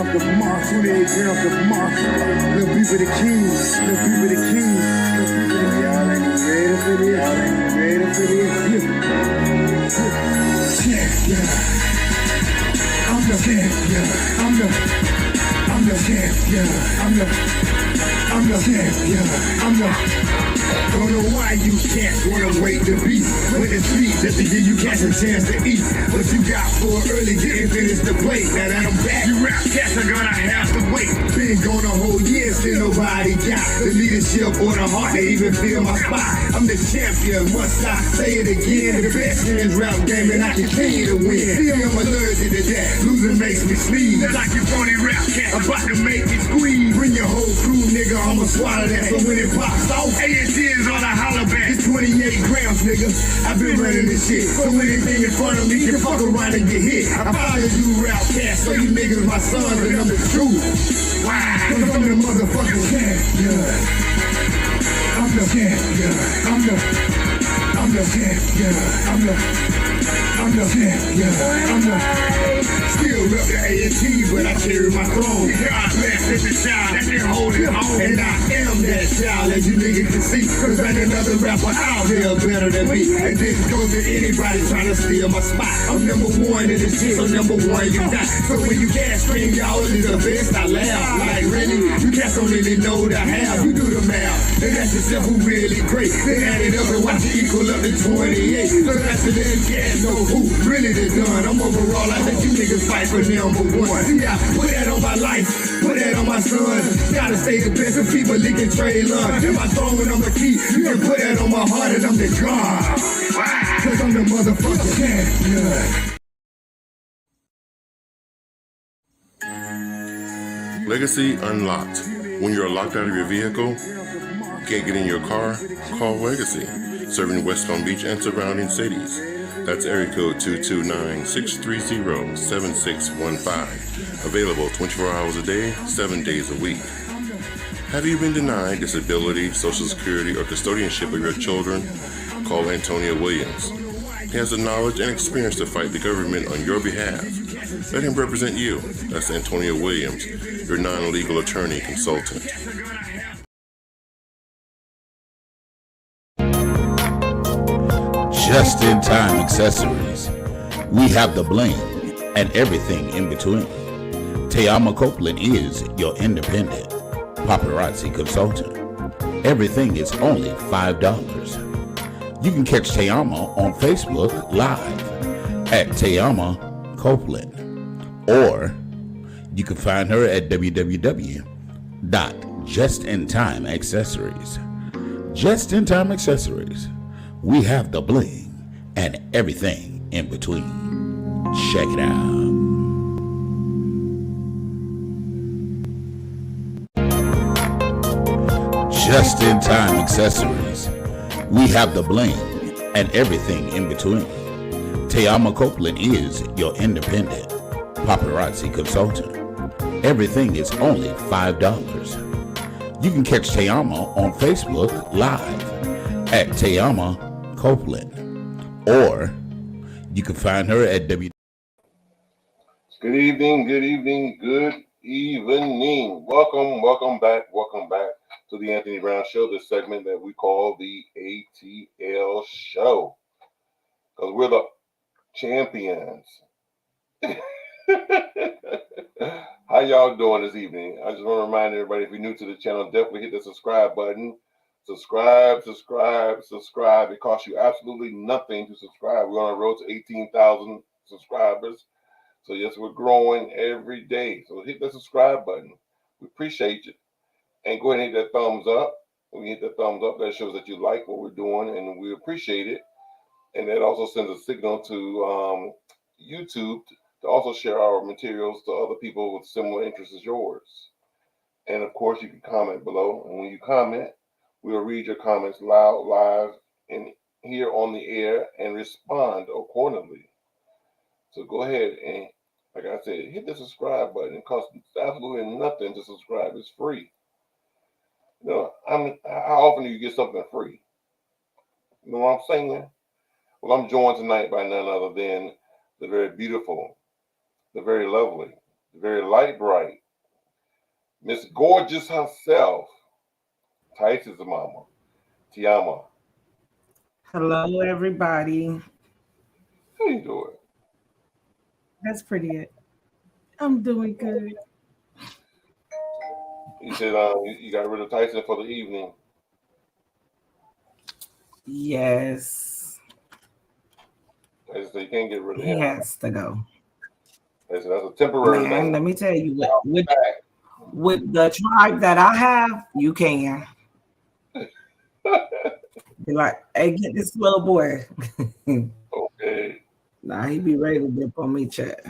grams of moss, 28 grams of moss. Little beef of the king, little beef of the king. Y'all ain't ready for this, y'all ain't ready for this. Champion, I'm the champion, I'm the champion, I'm the champion, Don't know why you cats wanna wait to be with the street just to give you cats a chance to eat. What you got for early getting finished the plate. Now that I'm back, you rap cats are gonna have to wait. Been gone a whole year, still nobody got the leadership or the heart to even feel my spot. I'm the champion, must I say it again? The best in this rap game and I continue to win. Still I'm allergic to that, losing makes me sneeze. Like you phony rap cat, about to make me squeeze. Bring your whole crew, nigga, I'ma swallow that. So when it pops off, ATL is on a holler back. It's 28 grams, nigga. I've been running this shit. So anything in front of me can fuck around and get hit. I follow you rap cats, so you niggas my sons and I'm the truth. Why? Cause I'm the motherfucking champion. I'm the champion. I'm the champion. I'm the champion. Still rep the A&T, but I carry my throne. God bless every child that can hold it on. And I am that child, as you niggas can see. Cause ain't another rapper out there better than me. And this goes to anybody trying to steal my spot. I'm number one in this shit, so number one you not. So when you gas scream, y'all is the best, I laugh. Like really, you cats don't really know the how. You do the math, and that's yourself who really great. Then add it up and watch it equal up to 28. So that's the little cats know who really the done. I'm overall, I let you niggas fight for number one. See, I put that on my life, put that on my son. Gotta stay the best of people leaking trade love. In my throne and I'm the key, you can put that on my heart and I'm the God. Cause I'm the motherfucking champion. Legacy Unlocked. When you're locked out of your vehicle, can't get in your car, call Legacy. Serving West Palm Beach and surrounding cities. That's area code 229-630-7615. Available 24 hours a day, 7 days a week. Have you been denied disability, social security, or custodianship of your children? Call Antonio Williams. He has the knowledge and experience to fight the government on your behalf. Let him represent you. That's Antonio Williams, your non-legal attorney consultant. Just-in-time accessories. We have the bling and everything in between. Tayama Copeland is your independent paparazzi consultant. Everything is only $5. You can catch Tayama on Facebook Live at Tayama Copeland, or you can find her at www.justintimeaccessories. Just in Time Accessories. We have the bling and everything in between. Check it out. Just in Time Accessories. We have the bling and everything in between. Tayama Copeland is your independent paparazzi consultant. Everything is only $5. You can catch Tayama on Facebook Live at Tayama Copeland, or you can find her at Good evening. Welcome back to the Anthony Brown Show, this segment that we call the ATL Show, because we're the champions. How y'all doing this evening? I just want to remind everybody, if you're new to the channel, definitely hit the subscribe button. Subscribe. It costs you absolutely nothing to subscribe. We're on the road to 18,000 subscribers. So yes, we're growing every day. So hit the subscribe button. We appreciate you. And go ahead and hit that thumbs up. When you hit the thumbs up, that shows that you like what we're doing, and we appreciate it. And that also sends a signal to YouTube to also share our materials to other people with similar interests as yours. And of course, you can comment below. And when you comment, we'll read your comments live and here on the air and respond accordingly. So go ahead and, like I said, hit the subscribe button. It costs absolutely nothing to subscribe. It's free. You know, how often do you get something free? You know what I'm saying? Well, I'm joined tonight by none other than the very beautiful, the very lovely, very light bright, Miss Gorgeous herself, Tyson's mama, Tiama. Hello, everybody. How you doing? That's pretty it. I'm doing good. You said you got rid of Tyson for the evening. Yes, Tyson said you can't get rid of he him. has to go. Tyson, that's a temporary Man, thing. let me tell you what, I'll be back. with the tribe that I have, you can. Be like, hey, get this little boy. Okay. Nah, he be ready to dip on me, chat.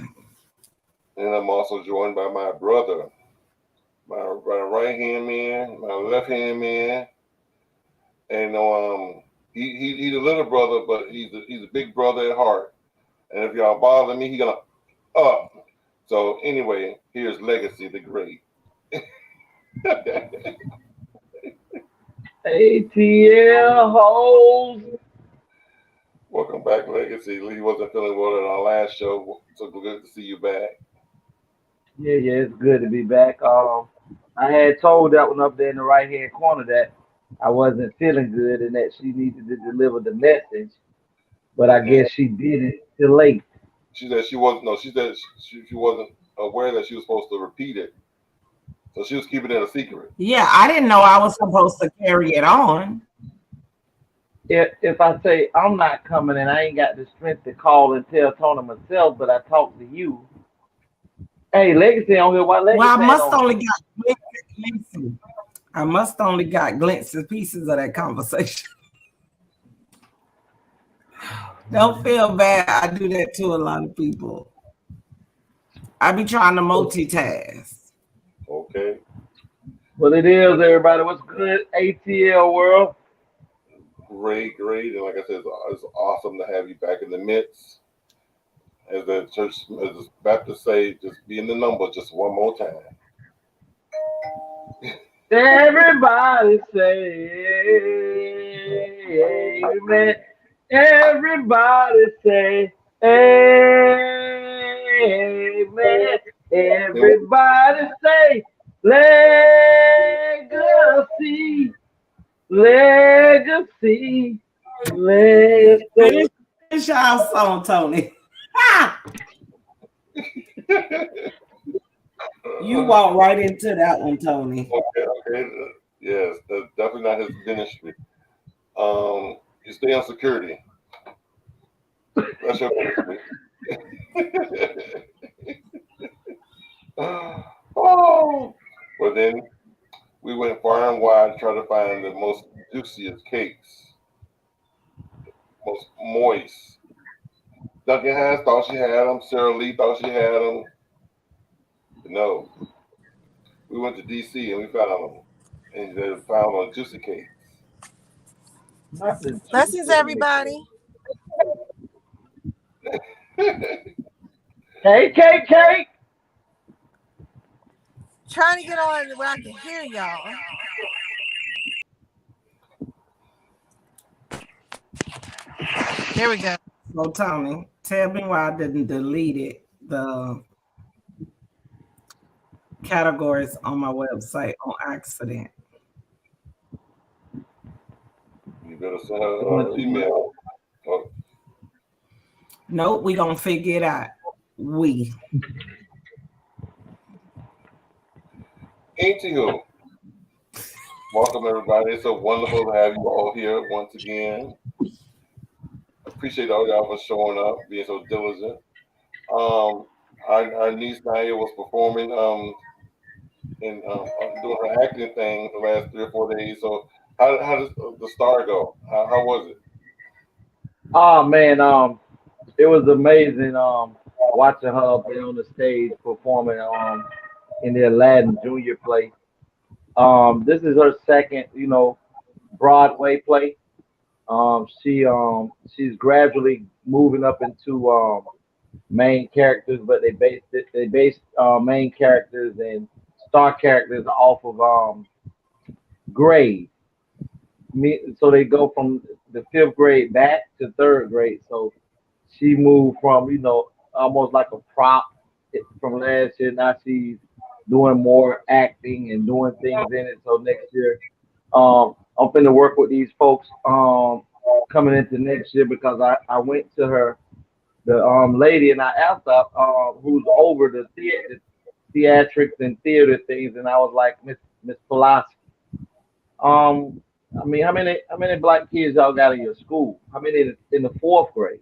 And I'm also joined by my brother, my right hand man, my left hand man, and he's a little brother, but he's a big brother at heart. And if y'all bother me, he gonna up. So anyway, here's Legacy the Great. ATL hoes. Welcome back, Legacy. Lee wasn't feeling well in our last show, so good to see you back. Yeah, it's good to be back. I had told that one up there in the right hand corner that I wasn't feeling good and that she needed to deliver the message, but I And guess she did it too late. she said she wasn't. No, she said she wasn't aware that she was supposed to repeat it, so she was keeping it a secret. Yeah, I didn't know I was supposed to carry it on. If I say I'm not coming and I ain't got the strength to call and tell Tony myself, but I talk to you. Hey, Legacy on here. Why Well, Legacy ain't on here? I must only got glimpses, pieces of that conversation. Don't feel bad. I do that to a lot of people. I be trying to multitask. Okay. Well, it is, everybody. What's good, ATL world? Great. And like I said, it's awesome to have you back in the midst. As the church, as the Baptists say, just be in the number just one more time. Everybody say amen. Everybody say amen. Everybody say legacy, legacy, legacy. Finish our song, Tony. You walk right into that one, Tony. Okay. Yes, that's definitely not his ministry. You stay on security. That's your ministry. Oh, well then we went far and wide to try to find the most juiciest cakes, most moist. Duncan Hines thought she had them. Sarah Lee thought she had them. But no, we went to DC and we found them, and they found on juicy cakes. Blessings, everybody. Hey, cake. Trying to get on where I can hear y'all. Here we go. So, Tony, tell me why I didn't delete the categories on my website on accident. You better send her an email. Nope, we gonna figure it out. Anywho, welcome everybody. It's so wonderful to have you all here once again. Appreciate all y'all for showing up, being so diligent. Our niece Naya was performing and doing her acting thing the last 3 or 4 days. So how does the star go? How was it? Oh man, it was amazing watching her up there on the stage performing in the Aladdin Junior play. This is her second, Broadway play. She's gradually moving up into main characters, but they based main characters and star characters off of grade. So they go from the fifth grade back to third grade. So she moved from almost like a prop from last year. Now she's doing more acting and doing things in it. So next year, I'm finna work with these folks coming into next year because I went to her the lady and I asked her who's over the theatrics and theater things, and I was like, Miss Pulaski, um, I mean, how many black kids y'all got in your school? How many in the fourth grade?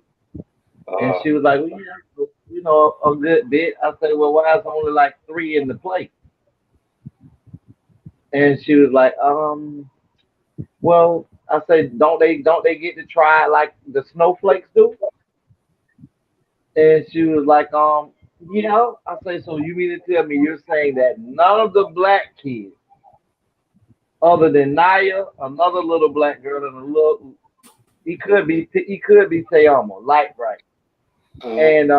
And Uh, she was like, well, yeah, a good bit. I said, well, why is only like three in the play? And she was like, well, I said, don't they get to try it like the snowflakes do? And she was like, yeah. I say, so you mean to tell me you're saying that none of the black kids, other than Naya, another little black girl, and a little, he could be Tayama, light bright, mm, and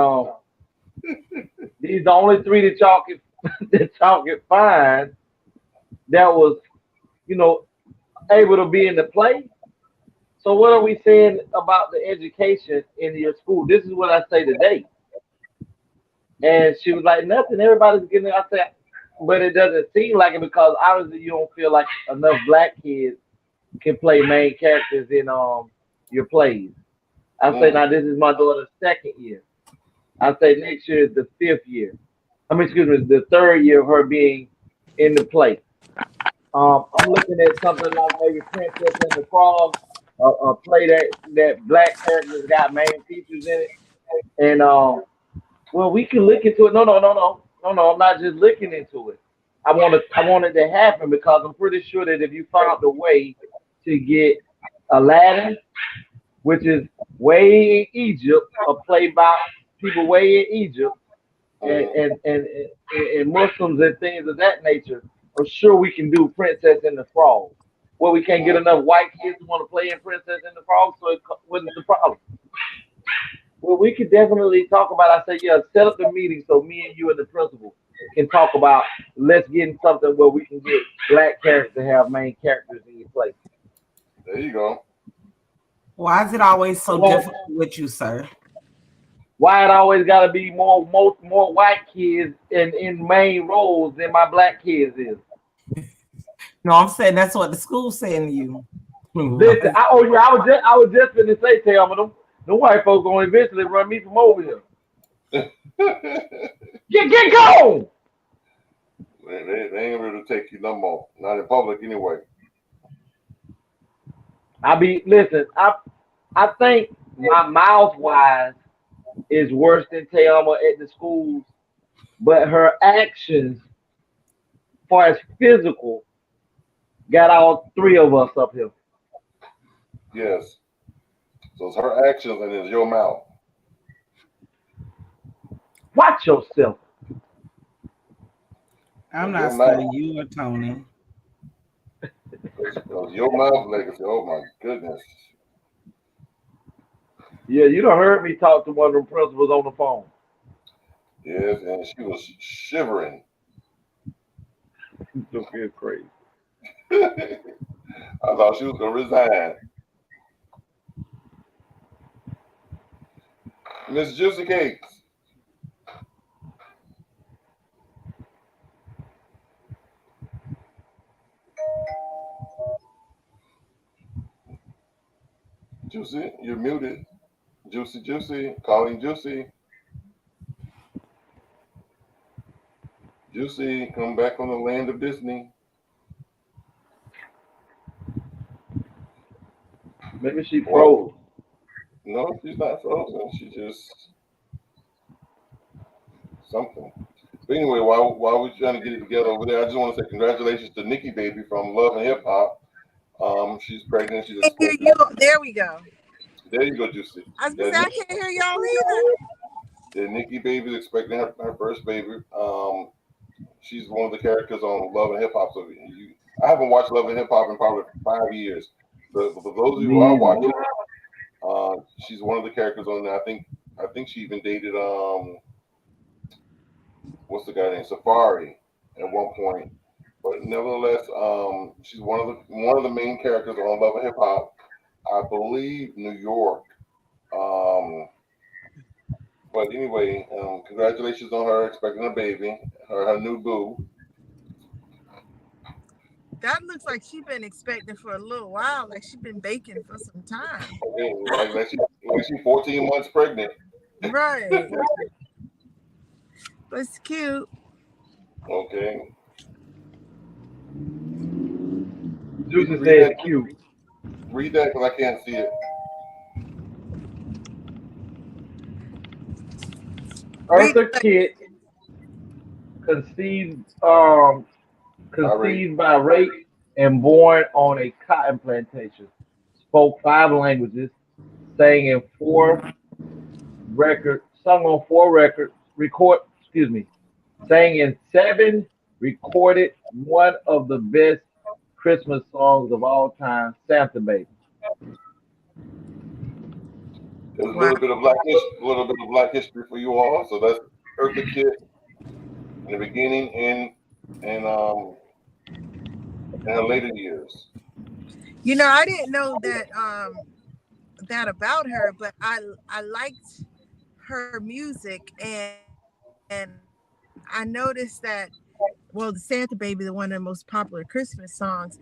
these the only three that y'all can that y'all can find that was, you know, able to be in the play. So what are we saying about the education in your school? This is what I say today. And she was like, nothing. Everybody's getting it. I said, but it doesn't seem like it because obviously you don't feel like enough black kids can play main characters in your plays. I say mm, now this is my daughter's second year. I say next year is the fifth year. I mean, excuse me, the third year of her being in the play. I'm looking at something like maybe Princess and the Frog, a play that black characters got main features in it, and well, we can look into it. No, no, no, no, no, no. I'm not just looking into it. I want it to happen because I'm pretty sure that if you found a way to get Aladdin, which is way in Egypt, a play by people way in Egypt, and mm. and and, and Muslims and things of that nature, I'm sure we can do Princess and the Frog. Well, we can't get enough white kids to want to play in Princess and the Frog, so what is the problem? Well, we could definitely talk about. I say, yeah, set up the meeting so me and you and the principal can talk about. Let's get in something where we can get black characters to have main characters in your play. There you go. Why is it always so Well, difficult with you, sir? why it always got to be more white kids in main roles than my black kids is? No, I'm saying that's what the school's saying to you. Listen, I was just gonna say, tell them white folks gonna eventually run me from over here. Get gone. They ain't able to take you no more. Not in public anyway. I think my mouth wise is worse than Tayama at the schools, but her actions, far as physical, got all three of us up here. Yes. So it's her actions and it's your mouth. Watch yourself. I'm Your not mouth. studying you or Tony. It's your mouth legacy. Oh my goodness. Yeah, you done heard me talk to one of the principals on the phone. Yes, and she was shivering. You feel crazy. I thought she was gonna resign. Miss Juicy Cakes. Juicy, you're muted. Juicy, Juicy, calling Juicy. Juicy, come back on the land of Disney. Maybe she Well, froze. no, she's not frozen. She just something. But anyway, while we're trying to get it together over there, I just want to say congratulations to Nikki Baby from Love and Hip Hop. She's pregnant. She's Can't hear you. expecting. There we go. There you go, Juicy. I was gonna Yeah, say I can't hear y'all either. Nikki Baby's expecting her first baby. She's one of the characters on Love and Hip Hop. So I haven't watched Love and Hip Hop in probably 5 years. But for those of you who are Me either. watching, she's one of the characters on there. I think she even dated what's the guy named Safari at one point. But nevertheless, she's one of the main characters on Love and Hip Hop. I believe New York. Um, But anyway, congratulations on her expecting a baby, her new boo. That looks like she's been expecting for a little while. Like she's been baking for some time. Okay, like she 14 months pregnant. Right. But it's cute. Okay. Juicy Read says that. cute. Read that because I can't see it. Read Eartha the Kitt conceived Alright. conceived by rape and born on a cotton plantation. Spoke 5 languages, sang in 4 records, sung on 4 records, sang in 7, recorded one of the best Christmas songs of all time, Santa Baby. There's a wow. little bit of black history for you all. So that's Eartha Kitt in the beginning and in her later years. You know, I didn't know that about her, but I liked her music, and I noticed that, well, the Santa Baby, the one of the most popular Christmas songs,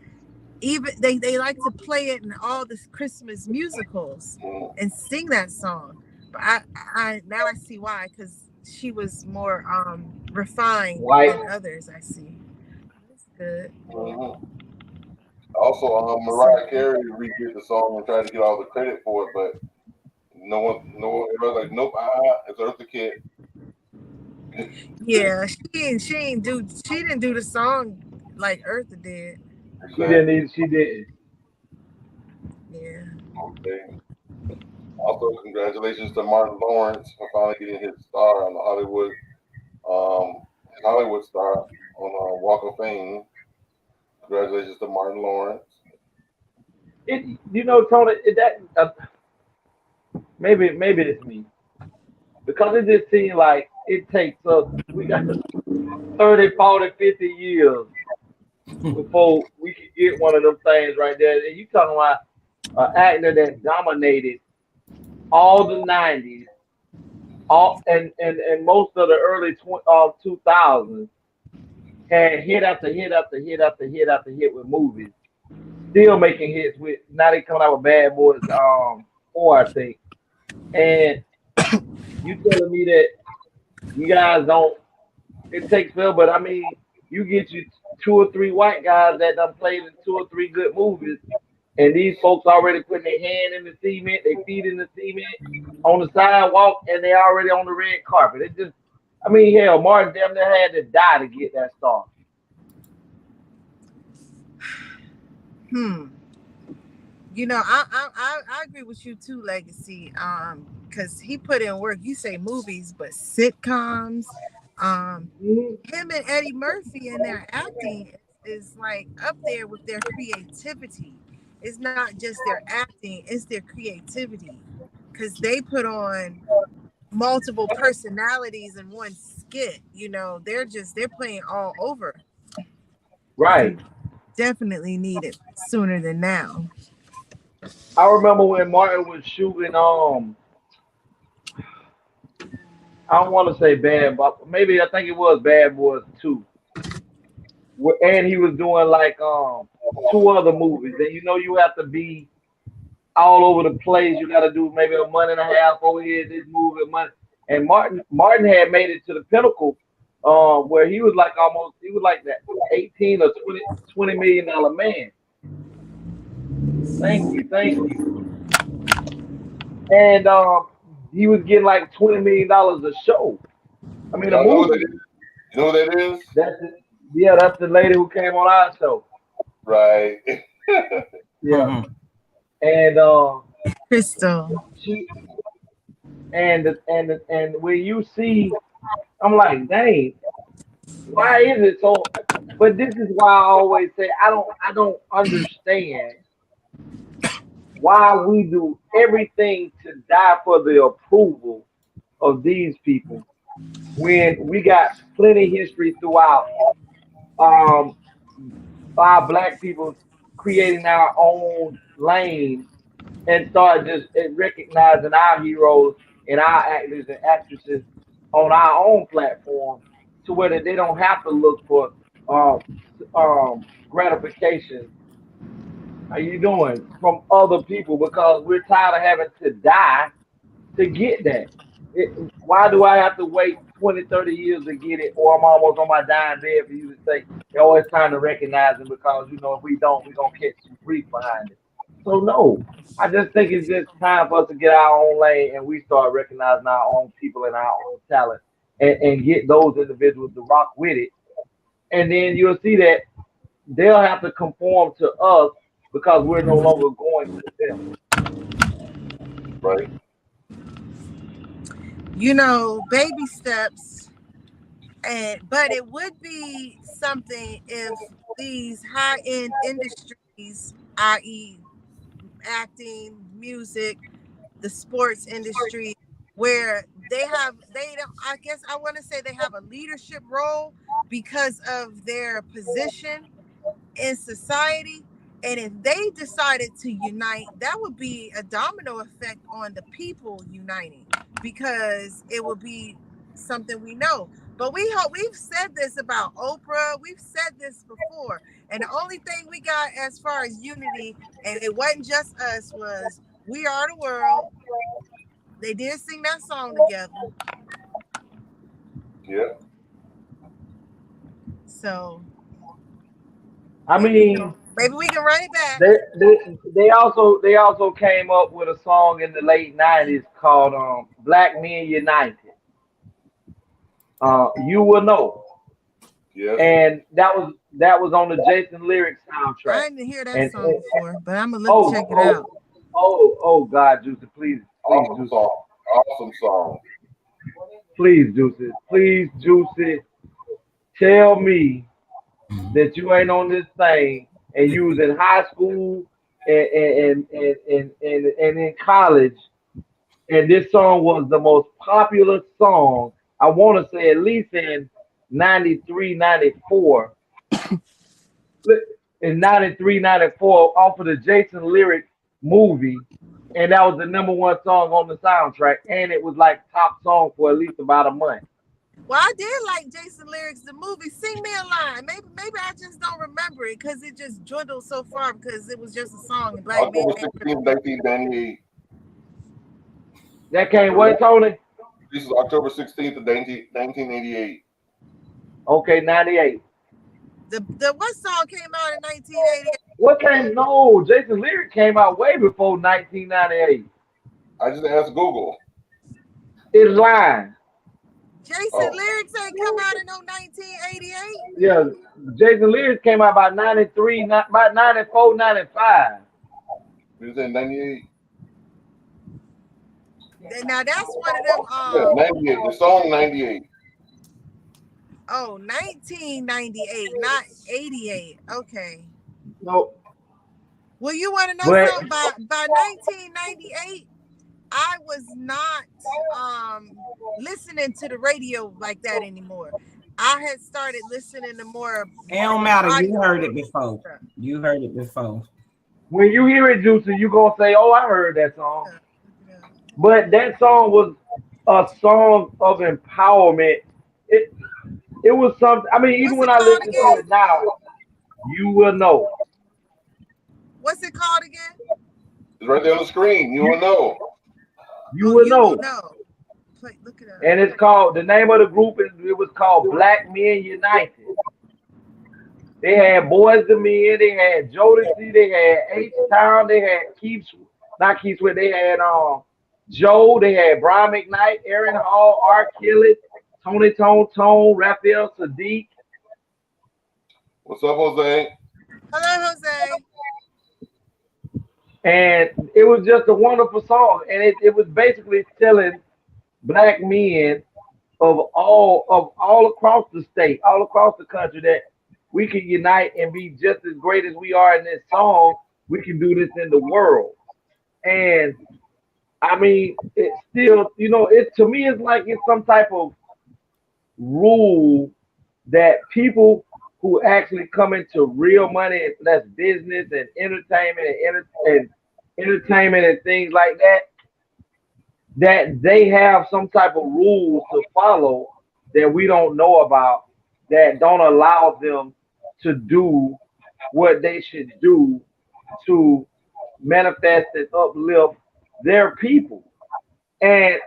even they like to play it in all the Christmas musicals Mm. and sing that song. But I now I see why, because she was more refined White. than others. I see. That's good. Mhm. Also, So Mariah Carey redid the song and tried to get all the credit for it, but no one, everybody's like, nope, it's Eartha Kitt. yeah, she didn't do the song like Eartha did. Exactly. She didn't. Yeah. Okay. Also, congratulations to Martin Lawrence for finally getting his star on the Hollywood star on Walk of Fame. Congratulations to Martin Lawrence. Tony, maybe it's me because it just seems like it takes us. We got 30, 40, 50 years before we can get one of them things right there. And you talking about an actor that dominated all the '90s, and most of the early 2000s, had hit after hit after hit after hit after hit with movies. Still making hits with, now they coming out with Bad Boys 4, I think. And you telling me that you guys don't, it takes forever, but I mean, you get you 2 or 3 white guys that done played in 2 or 3 good movies, and these folks already putting their hand in the cement, their feet in the cement, on the sidewalk, and they already on the red carpet. It just, I mean, hell, Martin damn near had to die to get that star. Hmm. You know, I agree with you too, Legacy. Because he put in work. You say movies, but sitcoms. Mhm. Him and Eddie Murphy in their acting is like up there with their creativity. It's not just their acting; it's their creativity. Because they put on multiple personalities in one skit. You know, they're playing all over. Right. So definitely need it sooner than now. I remember when Martin was shooting I don't want to say Bad, but maybe I think it was Bad Boys 2. And he was doing like 2 other movies. And you have to be all over the place. You got to do maybe a month and a half over here, this movie, a month. And Martin had made it to the pinnacle, where he was like that 18 or 20 million dollar man. Thank you. And he was getting like $20 million a show. I mean, a Y'all know what that movie. is? You know what that is? That's it. Yeah, that's the lady who came on our show. Right. Yeah, Mhm. and Crystal. she and when you see, I'm like, dang, why is it so? But this is why I always say I don't understand why we do everything to die for the approval of these people when we got plenty history throughout um our black people creating our own lane and start just recognizing our heroes and our actors and actresses on our own platform to where that they don't have to look for um, gratification. How you doing from other people because we're tired of having to die to get that. Why do I have to wait 20, 30 years to get it, or I'm almost on my dying bed for you to say, oh, it's time to recognize it because, if we don't, we're going to catch some grief behind it. So, no, I just think it's just time for us to get our own lane and we start recognizing our own people and our own talent and get those individuals to rock with it. And then you'll see that they'll have to conform to us because we're no longer going to them. Right. Baby steps, but it would be something if these high-end industries, i.e., acting, music, the sports industry, where they don't, I guess I want to say they have a leadership role because of their position in society. And if they decided to unite, that would be a domino effect on the people uniting, because it would be something we know. But we've said this about Oprah. We've said this before. And the only thing we got as far as unity, and it wasn't just us, was "We Are the World." They did sing that song together. Yeah. So I mean, maybe we can run it back. they also came up with a song in the late 90s called Black Men United. You will know. Yes. And that was on the Jason Lyrics soundtrack. I didn't hear that And song before, but I'm gonna oh, check it oh, out. oh God, Juicy, please, Awesome Juicy. song. Awesome song. Please, Juicy, tell me that you ain't on this thing and you was in high school and in college, and this song was the most popular song, I want to say at least in 93, 94. In 93, 94, off of the Jason Lyric movie, and that was the number one song on the soundtrack, and it was like top song for at least about a month. Well, I did like Jason Lyrics, the movie. Sing me a line. Maybe I just don't remember it because it just dwindled so far because it was just a song. And Black October Man. 16th, 1998. That came what, Tony? This is October 16th of 1988. Okay, 98. The what song came out in 1988? What came? No, Jason Lyric came out way before 1998. I just asked Google. It's lying. Jason Lyrics ain't come out in no 1988. Yeah, Jason Lyric came out about 93, about 94, 95. You said 98? Now that's one of them. Yeah, 98. The song 98. Oh, 1998, not 88. Okay. No. Well, you want to know something? By 1998, I was not listening to the radio like that anymore. I had started listening to more. It don't matter. You heard it before. You heard it before. When you hear it, Juicy, you gonna say, "Oh, I heard that song." Yeah. But that song was a song of empowerment. It was something. I mean, even when I listen to it now, you will know. What's it called again? It's right there on the screen. You will know. You will know. Look it up. And it's called, the name of the group was called Black Men United. They had Boys to Men, they had Jodeci, they had H-Town, they had not Keith Sweat, they had Joe, they had Brian McKnight, Aaron Hall, R. Kelly, Tony Tone, Raphael Sadiq. What's up, Jose? Hello, Jose. And it was just a wonderful song. And it was basically telling black men of all across the state, all across the country, that we can unite and be just as great as we are in this song. We can do this in the world. And I mean, it's still, it to me, it's like it's some type of rule that people who actually come into real money, and that's business and entertainment and things like that, that they have some type of rules to follow that we don't know about, that don't allow them to do what they should do to manifest and uplift their people. And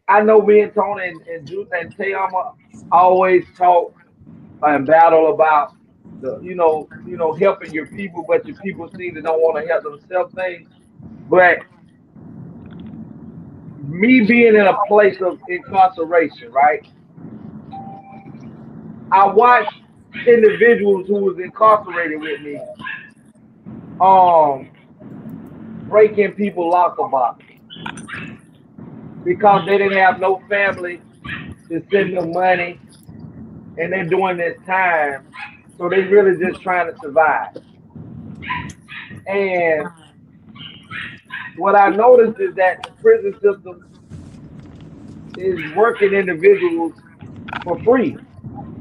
I know me and Tony and Juice and Tayama always talk and battle about the helping your people, but your people seem to don't want to help themselves things. But me being in a place of incarceration, right? I watched individuals who was incarcerated with me um breaking people locker boxes because they didn't have no family to send them money, and they're doing this time, so they really just trying to survive. And what I noticed is that the prison system is working individuals for free.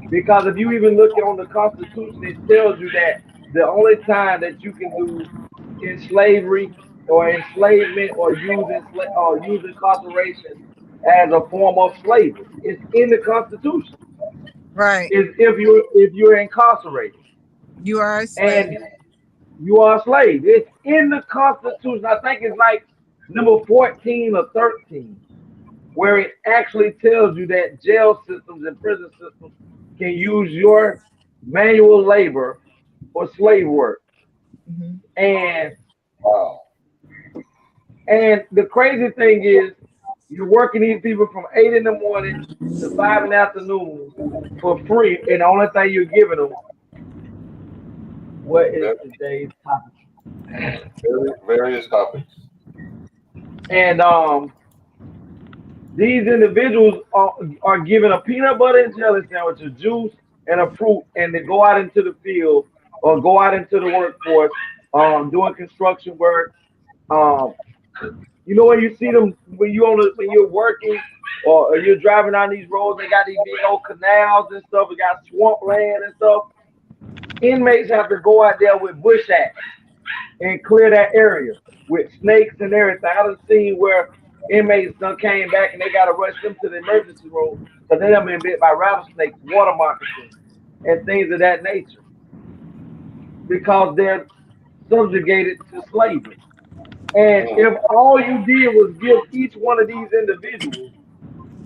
Because if you even look on the Constitution, it tells you that the only time that you can do in slavery or enslavement or use incarceration as a form of slavery, it's in the Constitution. Right. Is if you're incarcerated You are a slave. and you are a slave. It's in the Constitution. I think it's like number 14 or 13, where it actually tells you that jail systems and prison systems can use your manual labor for slave work. Mhm. And Wow. and the crazy thing is, you're working these people from 8 in the morning to 5 in the afternoon for free, and the only thing you're giving them, what is today's topic? Various topics. And these individuals are given a peanut butter and jelly sandwich, a juice, and a fruit, and they go out into the field or go out into the workforce, doing construction work. Um, when you see them when when you're working or you're driving on these roads, they got these big old canals and stuff. We got swamp land and stuff. Inmates have to go out there with bush axe and clear that area with snakes and everything. I've seen where inmates done came back and they got to rush them to the emergency room because they done been bit by rattlesnakes, water moccasins, and things of that nature because they're subjugated to slavery. And if all you did was give each one of these individuals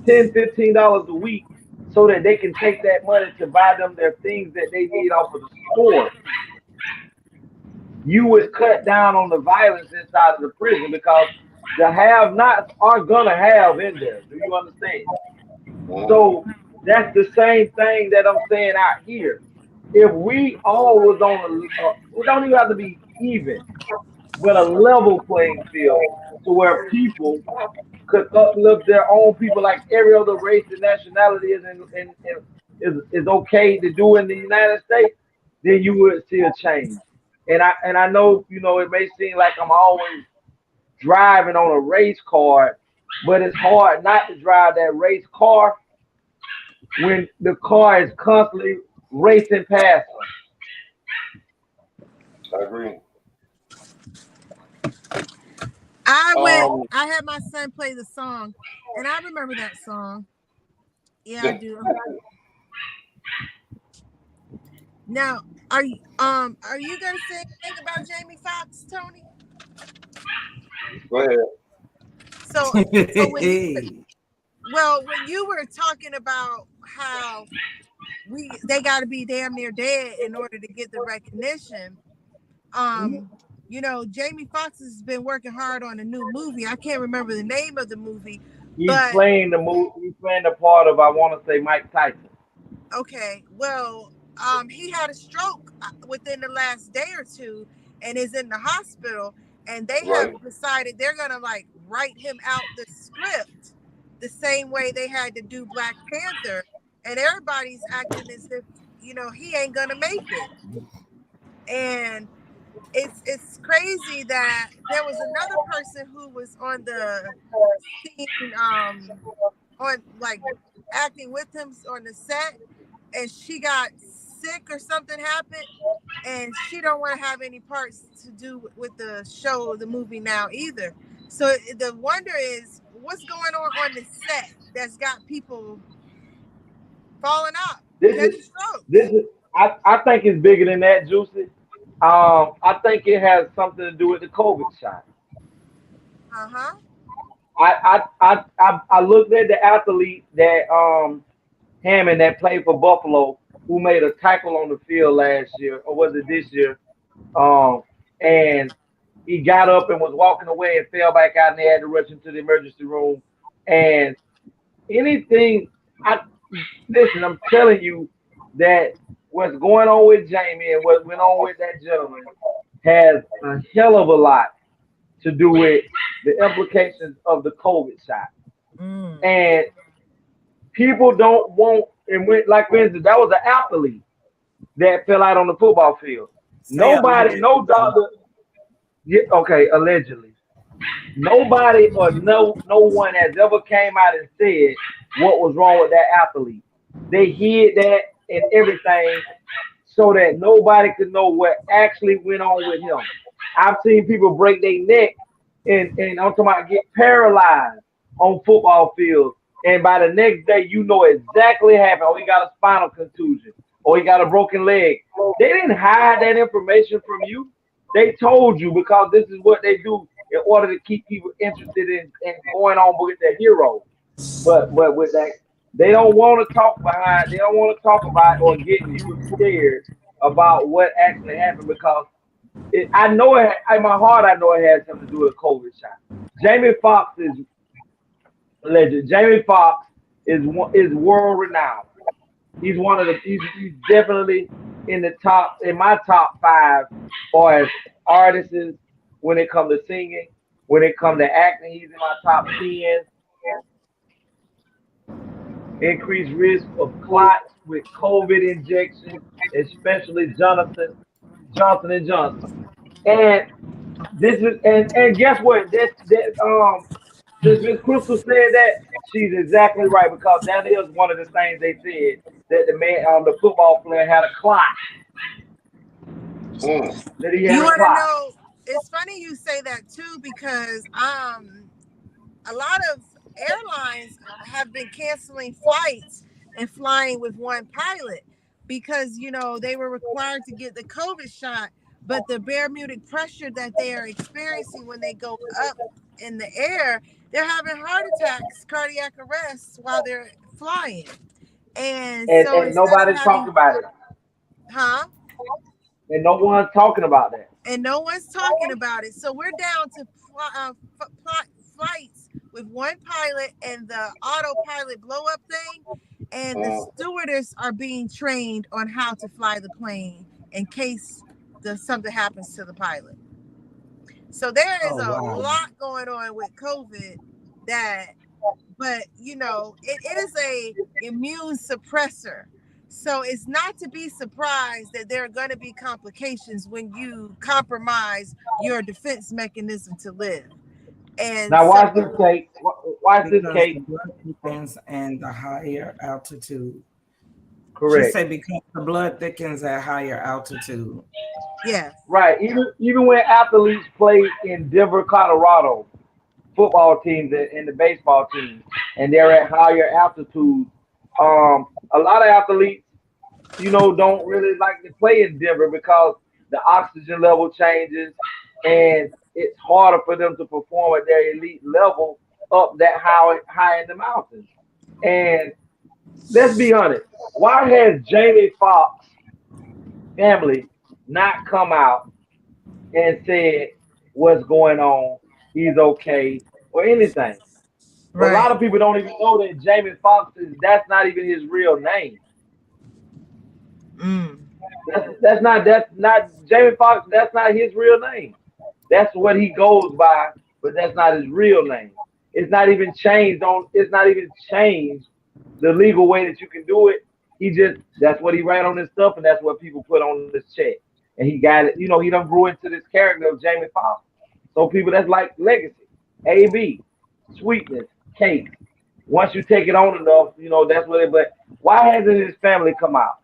$10, $15 a week so that they can take that money to buy them their things that they need off of the store, you would cut down on the violence inside of the prison because the have-nots are gonna have in there. Do you understand? So that's the same thing that I'm saying out here. If we all was on we don't even have to be even, but a level playing field to where people could uplift their own people like every other race and nationality is okay to do in the United States, then you would see a change. And I know, it may seem like I'm always driving on a race car, but it's hard not to drive that race car when the car is constantly racing past us. I agree. I had my son play the song, and I remember that song. Yeah, I do. Now, are you gonna say anything about Jamie Foxx, Tony? Go ahead. So when you were talking about how they got to be damn near dead in order to get the recognition, Jamie Foxx has been working hard on a new movie. I can't remember the name of the movie. He's playing the part of, I want to say, Mike Tyson. Okay, well, he had a stroke within the last day or two and is in the hospital, and they have decided they're gonna write him out the script the same way they had to do Black Panther, and everybody's acting as if he ain't gonna make it. And it's crazy that there was another person who was on the scene, on acting with him on the set, and she got sick or something happened, and she don't want to have any parts to do with the show or the movie now either. So the wonder is, what's going on the set that's got people falling out, This catching is strokes? this is. I think it's bigger than that, Juicy. I think it has something to do with the COVID shot. Uh-huh. I looked at the athlete that Hammond that played for Buffalo who made a tackle on the field last year or was it this year? Um, and he got up and was walking away and fell back out and they had to rush him to the emergency room. And anything, I listen, I'm telling you that what's going on with Jamie and what went on with that gentleman has a hell of a lot to do with the implications of the COVID shot. Mm. And people don't want, and when, like for instance, that was an athlete that fell out on the football field. Say Nobody, allegedly. no doctor, yeah, okay, allegedly. Nobody or no one has ever came out and said what was wrong with that athlete. They hid that and everything so that nobody could know what actually went on with him. I've seen people break their neck and I'm talking about get paralyzed on football fields. And by the next day, you know exactly what happened. Oh, he got a spinal contusion. Or he got a broken leg. They didn't hide that information from you. They told you because this is what they do in order to keep people interested in going on with their hero. But with that, they don't want to talk behind. They don't want to talk about or get people scared about what actually happened because I know it. In my heart, I know it has something to do with a COVID shot. Jamie Foxx is legend. Jamie Foxx is world renowned. He's one of the. He's definitely in the top in my top five as artists when it comes to singing. When it comes to acting, he's in my top 10. Increased risk of clots with COVID injections, especially Johnson and Johnson. And this is and guess what? That since Miss Crystal said that, she's exactly right because that is one of the things they said that the man the football player had a clot. Mm. That he You had a want to clot. know? It's funny you say that too because a lot of airlines have been canceling flights and flying with one pilot because they were required to get the COVID shot, but the barometric pressure that they are experiencing when they go up in the air, they're having heart attacks, cardiac arrests while they're flying. And so And instead of nobody talked having, about it. huh? And no one's talking about that. And no one's talking about it. So we're down to flights with one pilot and the autopilot blow up thing, and the Mm. stewardess are being trained on how to fly the plane in case something happens to the pilot. So there is Oh a wow. lot going on with COVID that, but it is a immune suppressor. So it's not to be surprised that there are going to be complications when you compromise your defense mechanism to live. And Now so, watch this, Kate. Watch this, Because the Kate. blood thickens and the higher altitude. She Correct. said because the blood thickens at higher altitude. yes. Right. Even when athletes play in Denver, Colorado, football teams and the baseball teams, and they're at higher altitudes. A lot of athletes, don't really like to play in Denver because the oxygen level changes, and it's harder for them to perform at their elite level up that high in the mountains. And let's be honest, why has Jamie Foxx family not come out and said what's going on? He's okay or anything. A lot Right. of people don't even know that Jamie Foxx that's not even his real name. Mm. That's not Jamie Foxx. That's not his real name. That's what he goes by, but that's not his real name. It's not even changed on. It's not even changed the legal way that you can do it. That's what he write on his stuff, and that's what people put on this check. And he got it. He done grew into this character of Jamie Foxx. So people that's like legacy, AB, sweetness, cake. Once you take it on enough, that's what it. But why hasn't his family come out?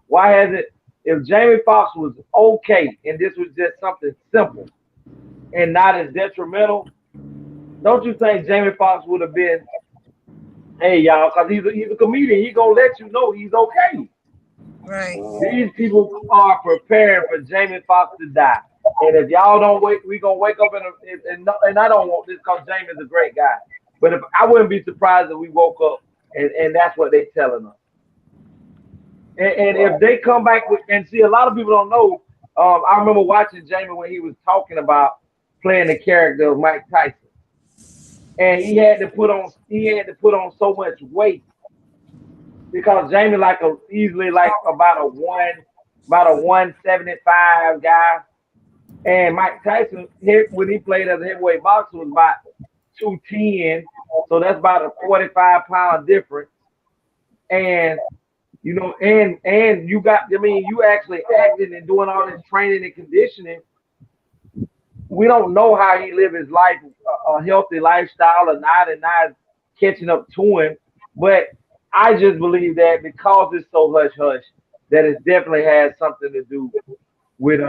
Why has it? If Jamie Foxx was okay and this was just something simple and not as detrimental, don't you think Jamie Foxx would have been, hey y'all, because he's a comedian, he gonna let you know he's okay. Right. These people are preparing for Jamie Foxx to die. And if y'all don't wait, we gonna wake up and I don't want this because Jamie's a great guy. But if I wouldn't be surprised if we woke up and that's what they're telling us. And if they come back with, and see, a lot of people don't know. I remember watching Jamie when he was talking about playing the character of Mike Tyson, and he had to put on so much weight because Jamie easily about a 175 guy, and Mike Tyson when he played as a heavyweight boxer was about 210, so that's about a 45-pound difference, and. You know, and you actually acting and doing all this training and conditioning. We don't know how he lived his life, a healthy lifestyle or not, and not catching up to him. But I just believe that because it's so hush hush, that it definitely has something to do with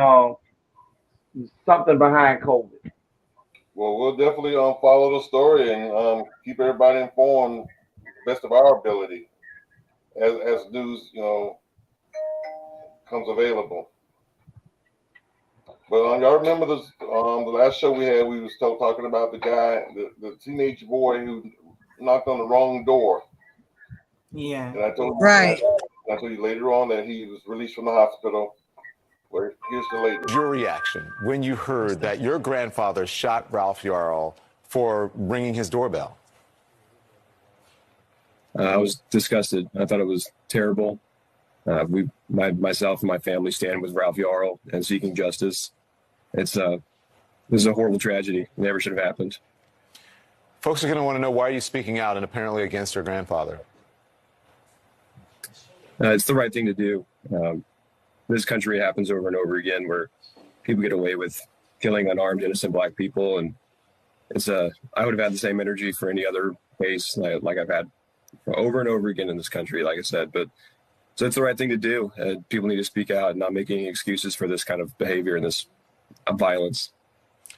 something behind COVID. Well, we'll definitely follow the story and keep everybody informed to the best of our ability. As news, comes available. But y'all remember this? The last show we had, we was talking about the guy, the teenage boy who knocked on the wrong door. Yeah. And I told you, Right. I told you later on that he was released from the hospital. Well, here's the latest. Your reaction when you heard that your grandfather shot Ralph Yarl for ringing his doorbell? I was disgusted. I thought it was terrible. Myself and my family stand with Ralph Yarl and seeking justice. This is a horrible tragedy. It never should have happened. Folks are going to want to know, why are you speaking out and apparently against your grandfather? It's the right thing to do. This country happens over and over again where people get away with killing unarmed, innocent Black people, and I would have had the same energy for any other case like I've had over and over again in this country, like I said. But so it's the right thing to do. People need to speak out and not make any excuses for this kind of behavior and this violence.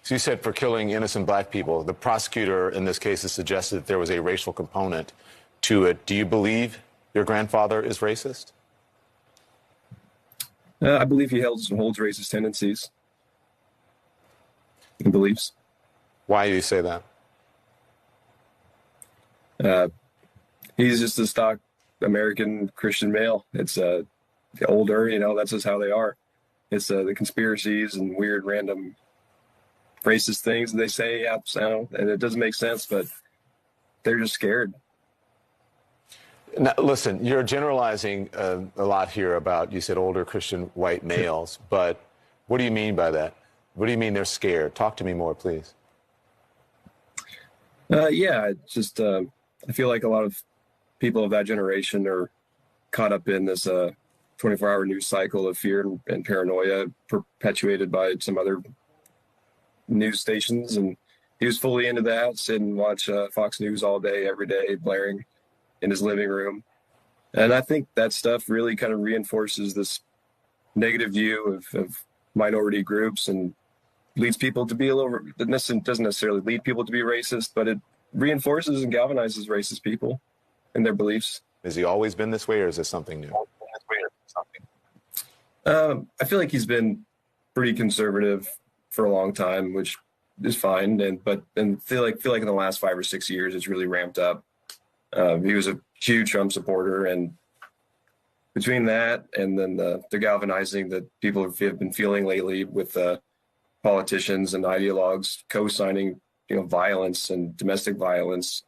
So you said for killing innocent Black people. The prosecutor in this case has suggested that there was a racial component to it. Do you believe your grandfather is racist? I believe he holds racist tendencies and beliefs. Why do you say that? He's just a stock American Christian male. It's older, that's just how they are. It's the conspiracies and weird random racist things they say, and it doesn't make sense, but they're just scared. Now, listen, you're generalizing a lot here about, you said, older Christian white males, but what do you mean by that? What do you mean they're scared? Talk to me more, please. Yeah, just I feel like a lot of people of that generation are caught up in this 24-hour news cycle of fear and paranoia perpetuated by some other news stations. And he was fully into that, sit and watch Fox News all day, every day, blaring in his living room. And I think that stuff really kind of reinforces this negative view of minority groups and leads people to be it doesn't necessarily lead people to be racist, but it reinforces and galvanizes racist people and their beliefs. Has he always been this way, or is this something new? I feel like he's been pretty conservative for a long time, which is fine. And feel like in the last 5 or 6 years, it's really ramped up. He was a huge Trump supporter, and between that and then the galvanizing that people have been feeling lately with politicians and ideologues co-signing, violence and domestic violence,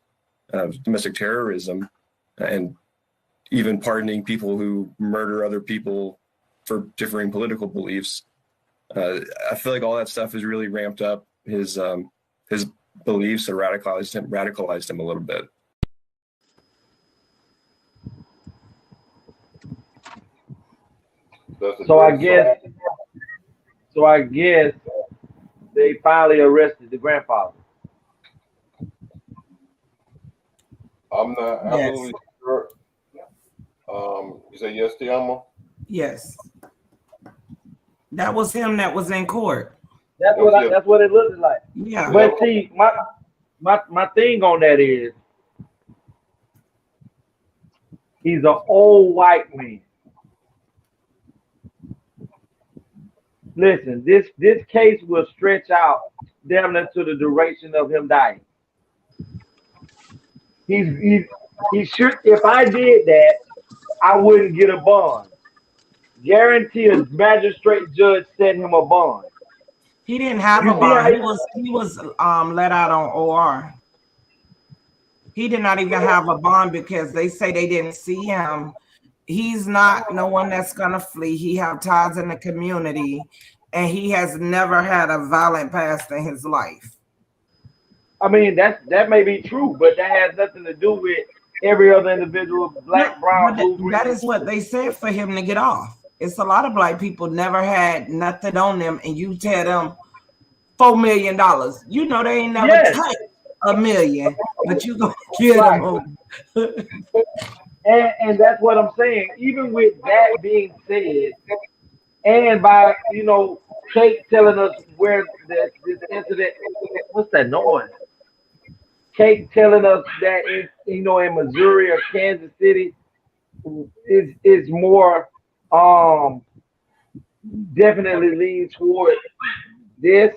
domestic terrorism, and even pardoning people who murder other people for differing political beliefs. I feel like all that stuff has really ramped up his beliefs and radicalized him a little bit. So I guess they finally arrested the grandfather. I'm not absolutely sure. You say yes, Tiama? Yes. That was him that was in court. That's what it looked like. Yeah. But see, my thing on that is he's an old white man. Listen, this case will stretch out damn near to the duration of him dying. He's he should. If I did that, I wouldn't get a bond. Guarantee a magistrate judge set him a bond. He didn't have You a see how bond. He was let out on OR. He did not even have a bond because they say they didn't see him. He's not no one that's gonna flee. He have ties in the community, and he has never had a violent past in his life. I mean, that may be true, but that has nothing to do with every other individual, No, black, brown, but blue, that green. is what they said for him to get off. It's a lot of black people never had nothing on them, and you tell them $4 million. You know they ain't never Yes, touched a million, but you gonna get right. them. And that's what I'm saying. Even with that being said, and by Kate telling us where this incident, what's that noise? Kate telling us that in Missouri or Kansas City is more um definitely lean toward this.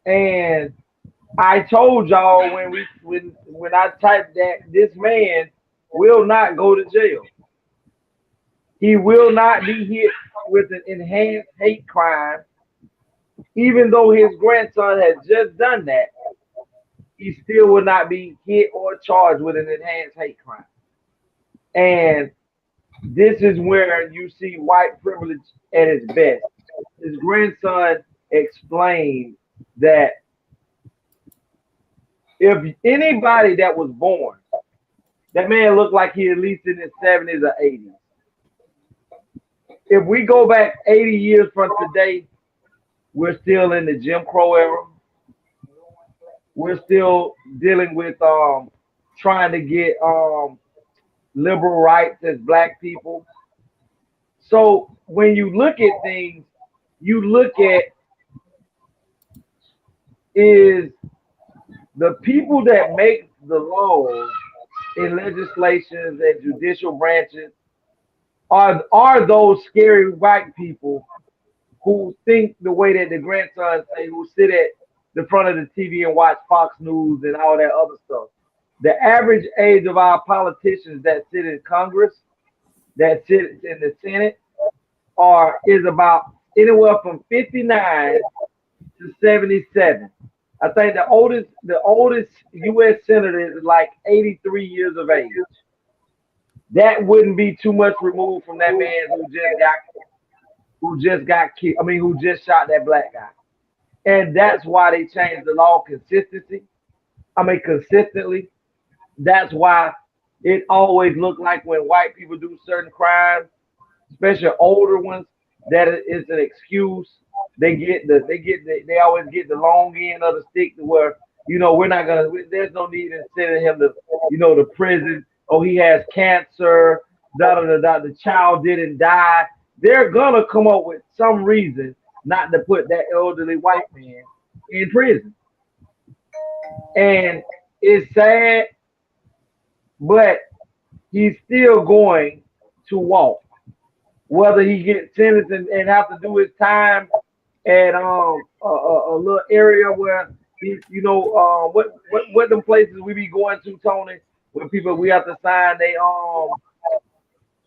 And I told y'all when I typed that this man will not go to jail. He will not be hit with an enhanced hate crime, even though his grandson has just done that. He still will not be hit or charged with an enhanced hate crime. And this is where you see white privilege at its best. His grandson explained that if anybody that was born, that man looked like he at least in his 70s or 80s. If we go back 80 years from today, we're still in the Jim Crow era. We're still dealing with trying to get liberal rights as black people. So when you look at things, you look at is the people that make the laws in legislations and judicial branches are those scary white people who think the way that the grandsons say, who sit at the front of the TV and watch Fox News and all that other stuff. The average age of our politicians that sit in Congress, that sit in the Senate, is about anywhere from 59 to 77. I think the oldest U.S. senator is like 83 years of age. That wouldn't be too much removed from that man who just got killed. I mean, who just shot that black guy. And that's why they changed the law consistently. That's why it always looked like when white people do certain crimes, especially older ones, that is an excuse. They always get the long end of the stick to where we're not gonna. There's no need in sending him to prison. Oh, he has cancer. Da da da da. The child didn't die. They're gonna come up with some reason not to put that elderly white man in prison. And it's sad, but he's still going to walk. Whether he gets sentenced and have to do his time at a little area where what them places we be going to, Tony, where people we have to sign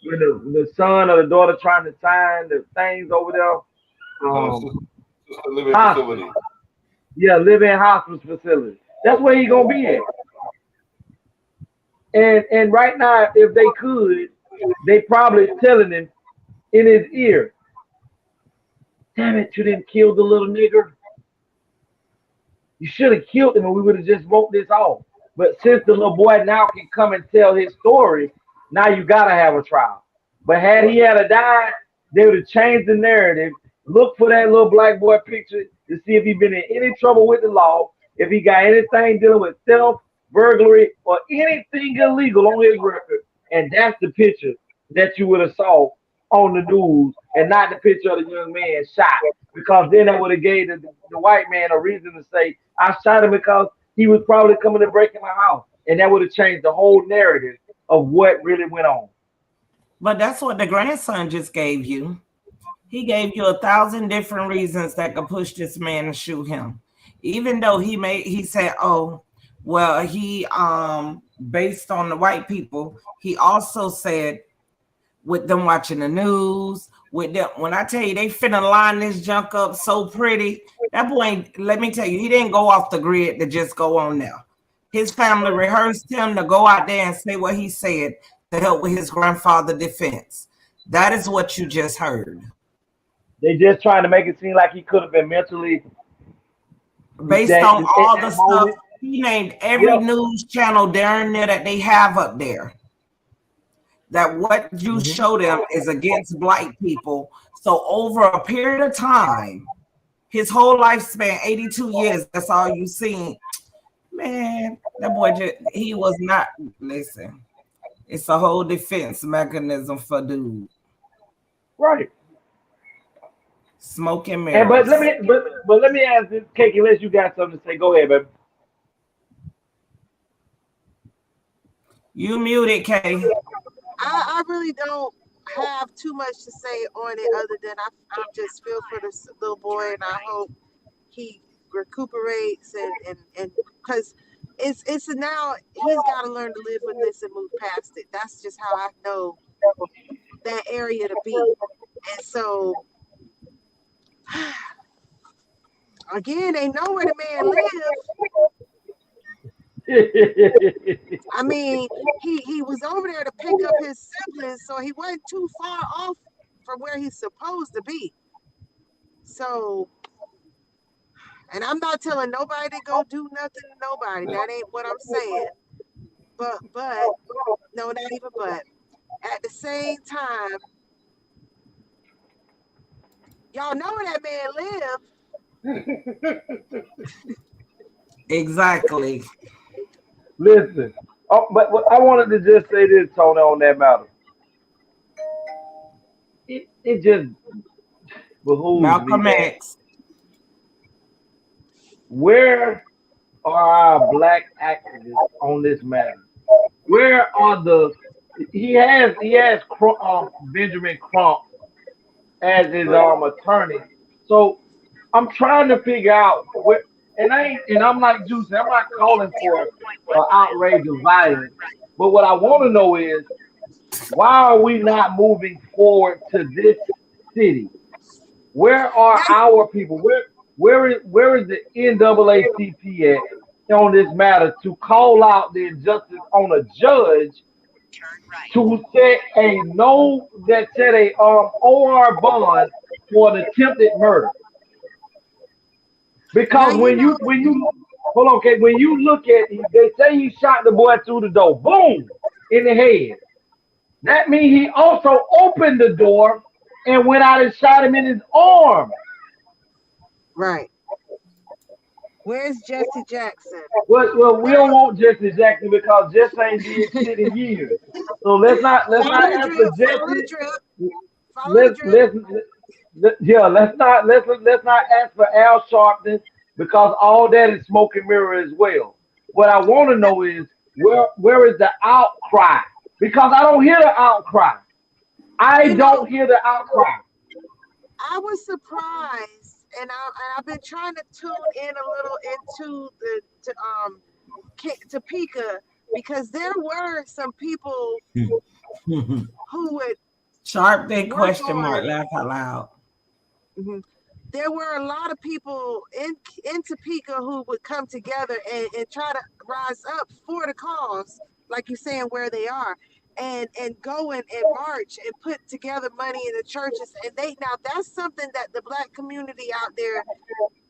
when the son or the daughter trying to sign the things over there. Living Hospice. facility. Yeah, live-in hospice facility. That's where he gonna be at. And right now, if they could, they probably telling him in his ear, "Damn it, you didn't kill the little nigger. You should have killed him, and we would have just wrote this off." But since the little boy now can come and tell his story, now you gotta have a trial. But had he had a died, they would have changed the narrative. Look for that little black boy picture to see if he's been in any trouble with the law, if he got anything dealing with theft, burglary, or anything illegal on his record. And that's the picture that you would have saw on the news, and not the picture of the young man shot. Because then that would have gave the white man a reason to say, "I shot him because he was probably coming to break in my house, and that would have changed the whole narrative of what really went on. But that's what the grandson just gave you. He gave you 1,000 different reasons that could push this man to shoot him. Even though he said, oh, well, he based on the white people, he also said with them watching the news, with them, when I tell you they finna line this junk up so pretty, that boy, let me tell you, he didn't go off the grid to just go on there. His family rehearsed him to go out there and say what he said to help with his grandfather's defense. That is what you just heard. They just trying to make it seem like he could have been mentally Based that on in all the that stuff, moment. he named every Yep. news channel down there that they have up there. That what you Mhm. show them is against black people. So over a period of time, his whole lifespan, 82 years, that's all you seen. Man, that boy he was not, listen, it's a whole defense mechanism for dude. Right. Smoke and And mirrors. but let me ask this, Cake, unless you got something to say. Go ahead, baby. You muted, Kay. I really don't have too much to say on it other than I just feel for this little boy, and I hope he recuperates and because it's now he's got to learn to live with this and move past it. That's just how I know that area to be. And so again, they know where the man lives. I mean, he was over there to pick up his siblings, so he wasn't too far off from where he's supposed to be. So, and I'm not telling nobody to go do nothing to nobody. That ain't what I'm saying. But no, not even but. At the same time, y'all know where that man live. Exactly. Listen. Oh, but I wanted to just say this, Tony, on that matter. It just behooves me Malcolm that X. where are our black activists on this matter? Where are the he has Benjamin Crump as his attorney. So I'm trying to figure out where, and I'm like Juicy, I'm not calling for outrage of violence, but what I want to know is why are we not moving forward to this city? Where are Now, our people? Where is the NAACP at on this matter to call out the injustice on a judge to set a no that set a OR bond for an attempted murder? now Because you know, when you hold on, okay, when you look at it, they say he shot the boy through the door, boom, in the head. That means he also opened the door and went out and shot him in his arm. right. Where's Jesse Jackson? Well, we don't Where want Jesse Jackson because Jesse ain't did shit in years. So let's not follow the ask for drip, follow the Jesse. drip, follow the Let's drip. let's yeah, let's not ask for Al Sharpton because all that is smoke and mirror as well. What I want to know is where is the outcry? Because I don't hear the outcry. I You know, don't hear the outcry. I was surprised, and I've been trying to tune in a little into the Topeka because there were some people who would Sharp big work question mark, on. laugh out loud. Mhm. There were a lot of people in Topeka who would come together and try to rise up for the cause, like you're saying, where they are, and go and march and put together money in the churches. And they now that's something that the black community out there,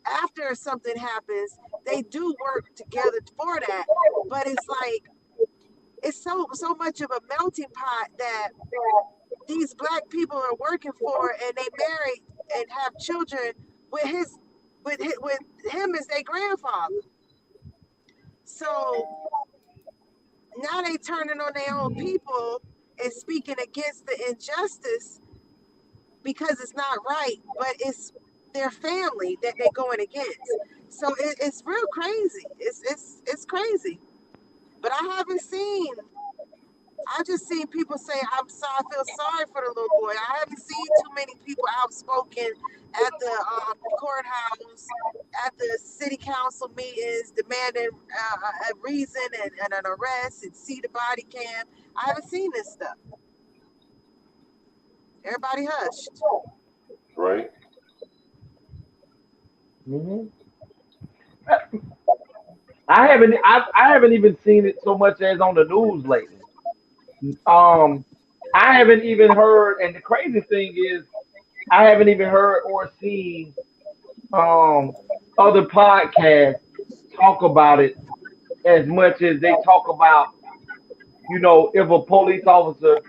after something happens, they do work together for that. But it's like it's so much of a melting pot that these black people are working for, and they marry and have children with with him as their grandfather. So now they turning on their own people and speaking against the injustice because it's not right. But their family that they're going against. So it's real crazy. It's crazy. But I just seen people say, I'm sorry, I feel sorry for the little boy. I haven't seen too many people outspoken at the courthouse, at the city council meetings, demanding a reason and an arrest and see the body cam. I haven't seen this stuff. Everybody hushed. Right. Mm-hmm. I haven't even seen it so much as on the news lately. I haven't even heard, and the crazy thing is, I haven't even heard or seen um other podcasts talk about it as much as they talk about, if a police officer,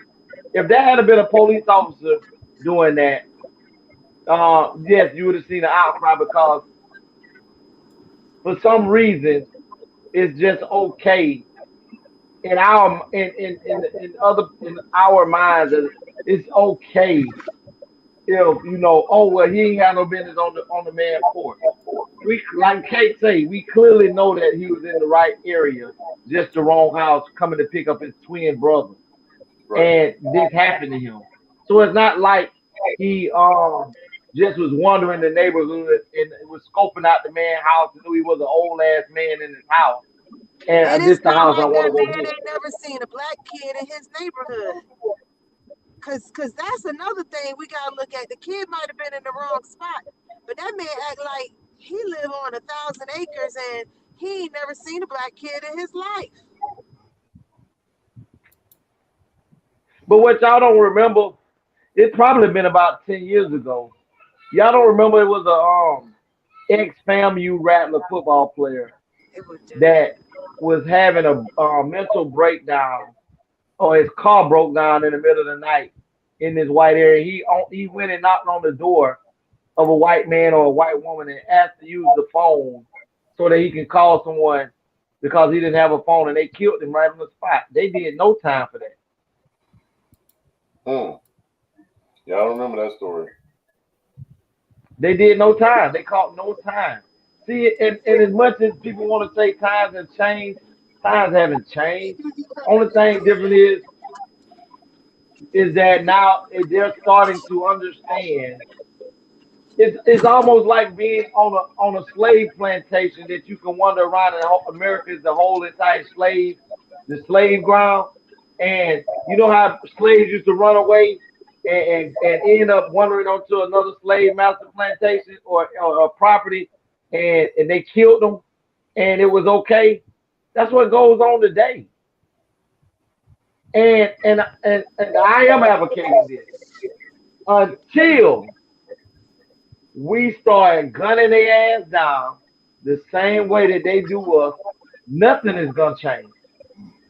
if there had been a police officer doing that, yes, you would have seen an outcry because for some reason it's just okay in our minds that it's okay if oh well, he ain't got no business on the man's porch. We, like Kate say, we clearly know that he was in the right area, just the wrong house, coming to pick up his twin brother, Right. and this happened to him. So it's not like he just was wandering the neighborhood and was scoping out the man's house and knew he was an old ass man in his house, And and this it's the not house I like want that to go man get. ain't never seen a black kid in his neighborhood. Cause that's another thing we gotta look at. The kid might have been in the wrong spot, but that man act like he live on 1,000 acres and he ain't never seen a black kid in his life. But what y'all don't remember, it's probably been about 10 years ago. Y'all don't remember it was a ex-FAMU Rattler football player It was just that was having a mental breakdown, or his car broke down in the middle of the night in this white area. He went and knocked on the door of a white man or a white woman and asked to use the phone so that he can call someone because he didn't have a phone, and they killed him right on the spot. They did no time for that. Yeah, I don't remember that story. They did no time. They caught no time. See, and as much as people want to say times have changed, times haven't changed. Only thing different is that now they're starting to understand. It's almost like being on a slave plantation that you can wander around, and America is the whole entire the slave ground. And you know how slaves used to run away and end up wandering onto another slave master plantation or property, and they killed them, and it was okay. That's what goes on today. And I am advocating this until we start gunning their ass down the same way that they do us. Nothing is gonna change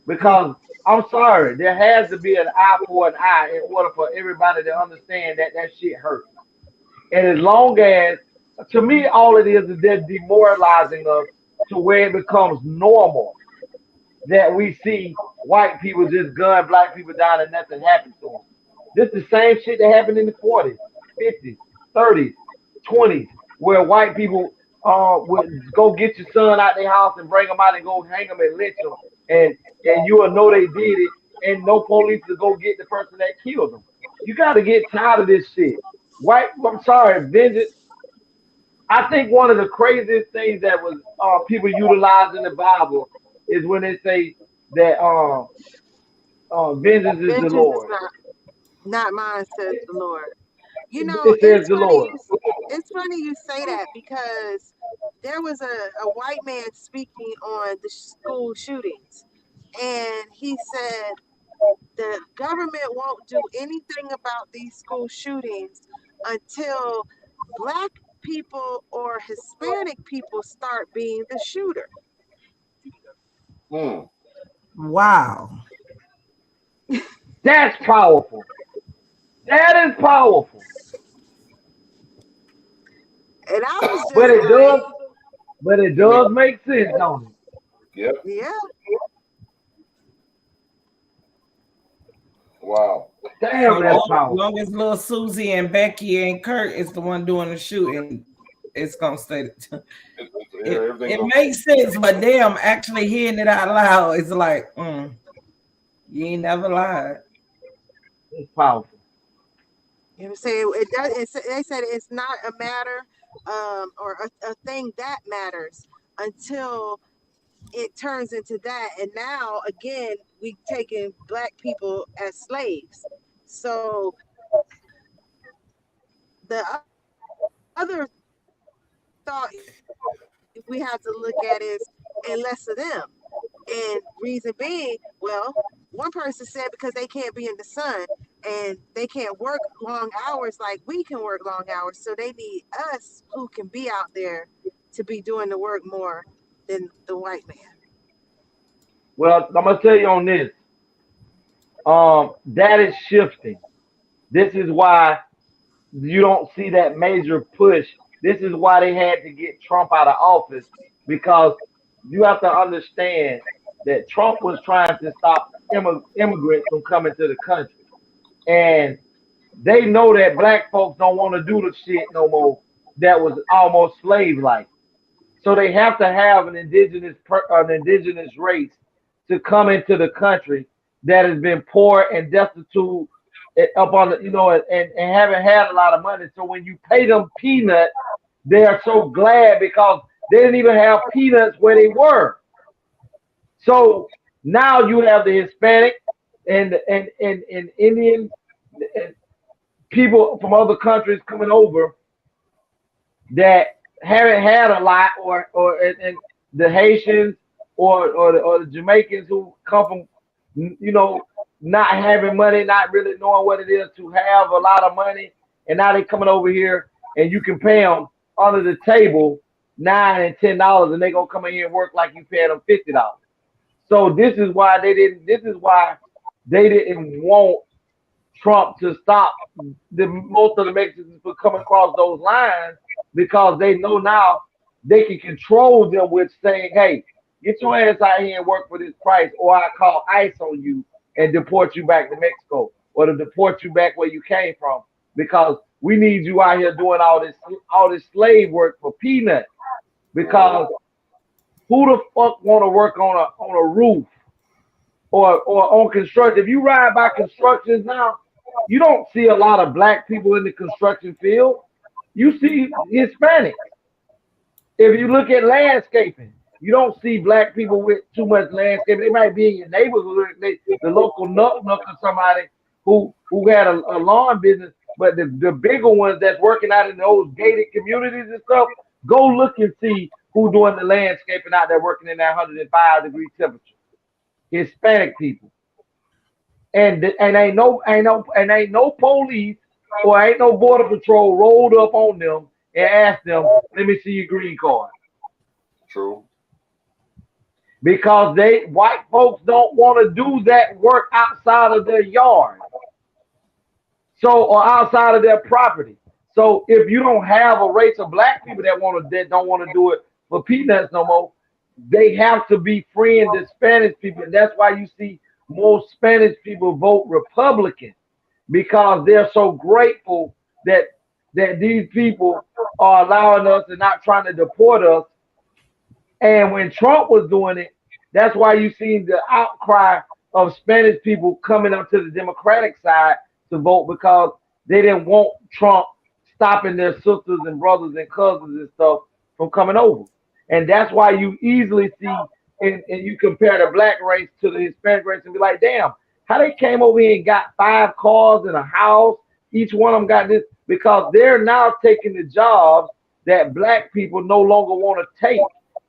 because I'm sorry, there has to be an eye for an eye in order for everybody to understand that that shit hurts. And as long as, to me, all it is they're demoralizing us to where it becomes normal that we see white people just gun black people down and nothing happens to them. This is the same shit that happened in the 40s, 50s, 30s, 20s, where white people would go get your son out their house and bring them out and go hang them and lynch them, and you will know they did it, and no police to go get the person that killed them. You got to get tired of this shit. I'm sorry, vengeance. I think one of the craziest things that was people utilize in the Bible is when they say that vengeance is the vengeance is Lord. not mine, says the Lord. You know, It says the Lord. it's funny you say that because there was a white man speaking on the school shootings, and he said the government won't do anything about these school shootings until black people or Hispanic people start being the shooter. Wow. That's powerful. That is powerful. And I was But just it like, does, but it does make sense, don't it? Yep. yeah. Wow. Damn, So that's long, powerful. long as little Susie and Becky and Kurt is the one doing the shooting, it's gonna stay. It Everything makes sense, but damn, actually hearing it out loud is like, you ain't never lied. It's powerful. You know what I'm saying? It does. They said it's not a matter, or a thing that matters until it turns into that. And now again, we taking black people as slaves. So the other thought we have to look at is, and less of them. And reason being, well, one person said because they can't be in the sun and they can't work long hours like we can work long hours. So they need us who can be out there to be doing the work more than the white man. Well, I'm gonna tell you on this. That is shifting. This is why you don't see that major push. This is why they had to get Trump out of office, because you have to understand that Trump was trying to stop immigrants from coming to the country. And they know that black folks don't want to do the shit no more that was almost slave like. So they have to have an indigenous race to come into the country that has been poor and destitute up on the, and haven't had a lot of money. So when you pay them peanuts, they are so glad because they didn't even have peanuts where they were. So now you have the Hispanic and Indian and people from other countries coming over that haven't had a lot, and the Haitians or the Jamaicans who come from, not having money, not really knowing what it is to have a lot of money, and now they coming over here and you can pay them under the table $9 and $10, and they gonna come in here and work like you paying them $50. So this is why they didn't. This is why they didn't want Trump to stop most of the Mexicans from coming across those lines, because they know now they can control them with saying, "Hey, get your ass out here and work for this price, or I call ICE on you and deport you back to Mexico, or to deport you back where you came from, because we need you out here doing all this slave work for peanuts." Because who the fuck want to work on a roof or on construction? If you ride by constructions now, you don't see a lot of black people in the construction field. You see Hispanics. If you look at landscaping, you don't see black people with too much landscaping. They might be in your neighborhood, the local nut or somebody who had a lawn business. But the bigger ones that's working out in those gated communities and stuff, go look and see who's doing the landscaping out there working in that 105-degree temperature. Hispanic people. And ain't no police or ain't no border patrol rolled up on them and asked them, "Let me see your green card." True. Because white folks don't want to do that work outside of their yard. So, or outside of their property. So if you don't have a race of black people that don't want to do it for peanuts no more, they have to be freeing the Spanish people. And that's why you see most Spanish people vote Republican, because they're so grateful that these people are allowing us and not trying to deport us. And when Trump was doing it, that's why you seen the outcry of Spanish people coming up to the Democratic side to vote, because they didn't want Trump stopping their sisters and brothers and cousins and stuff from coming over. And that's why you easily see, and you compare the black race to the Hispanic race and be like, damn, how they came over here and got 5 cars and a house. Each one of them got this, because they're now taking the jobs that black people no longer want to take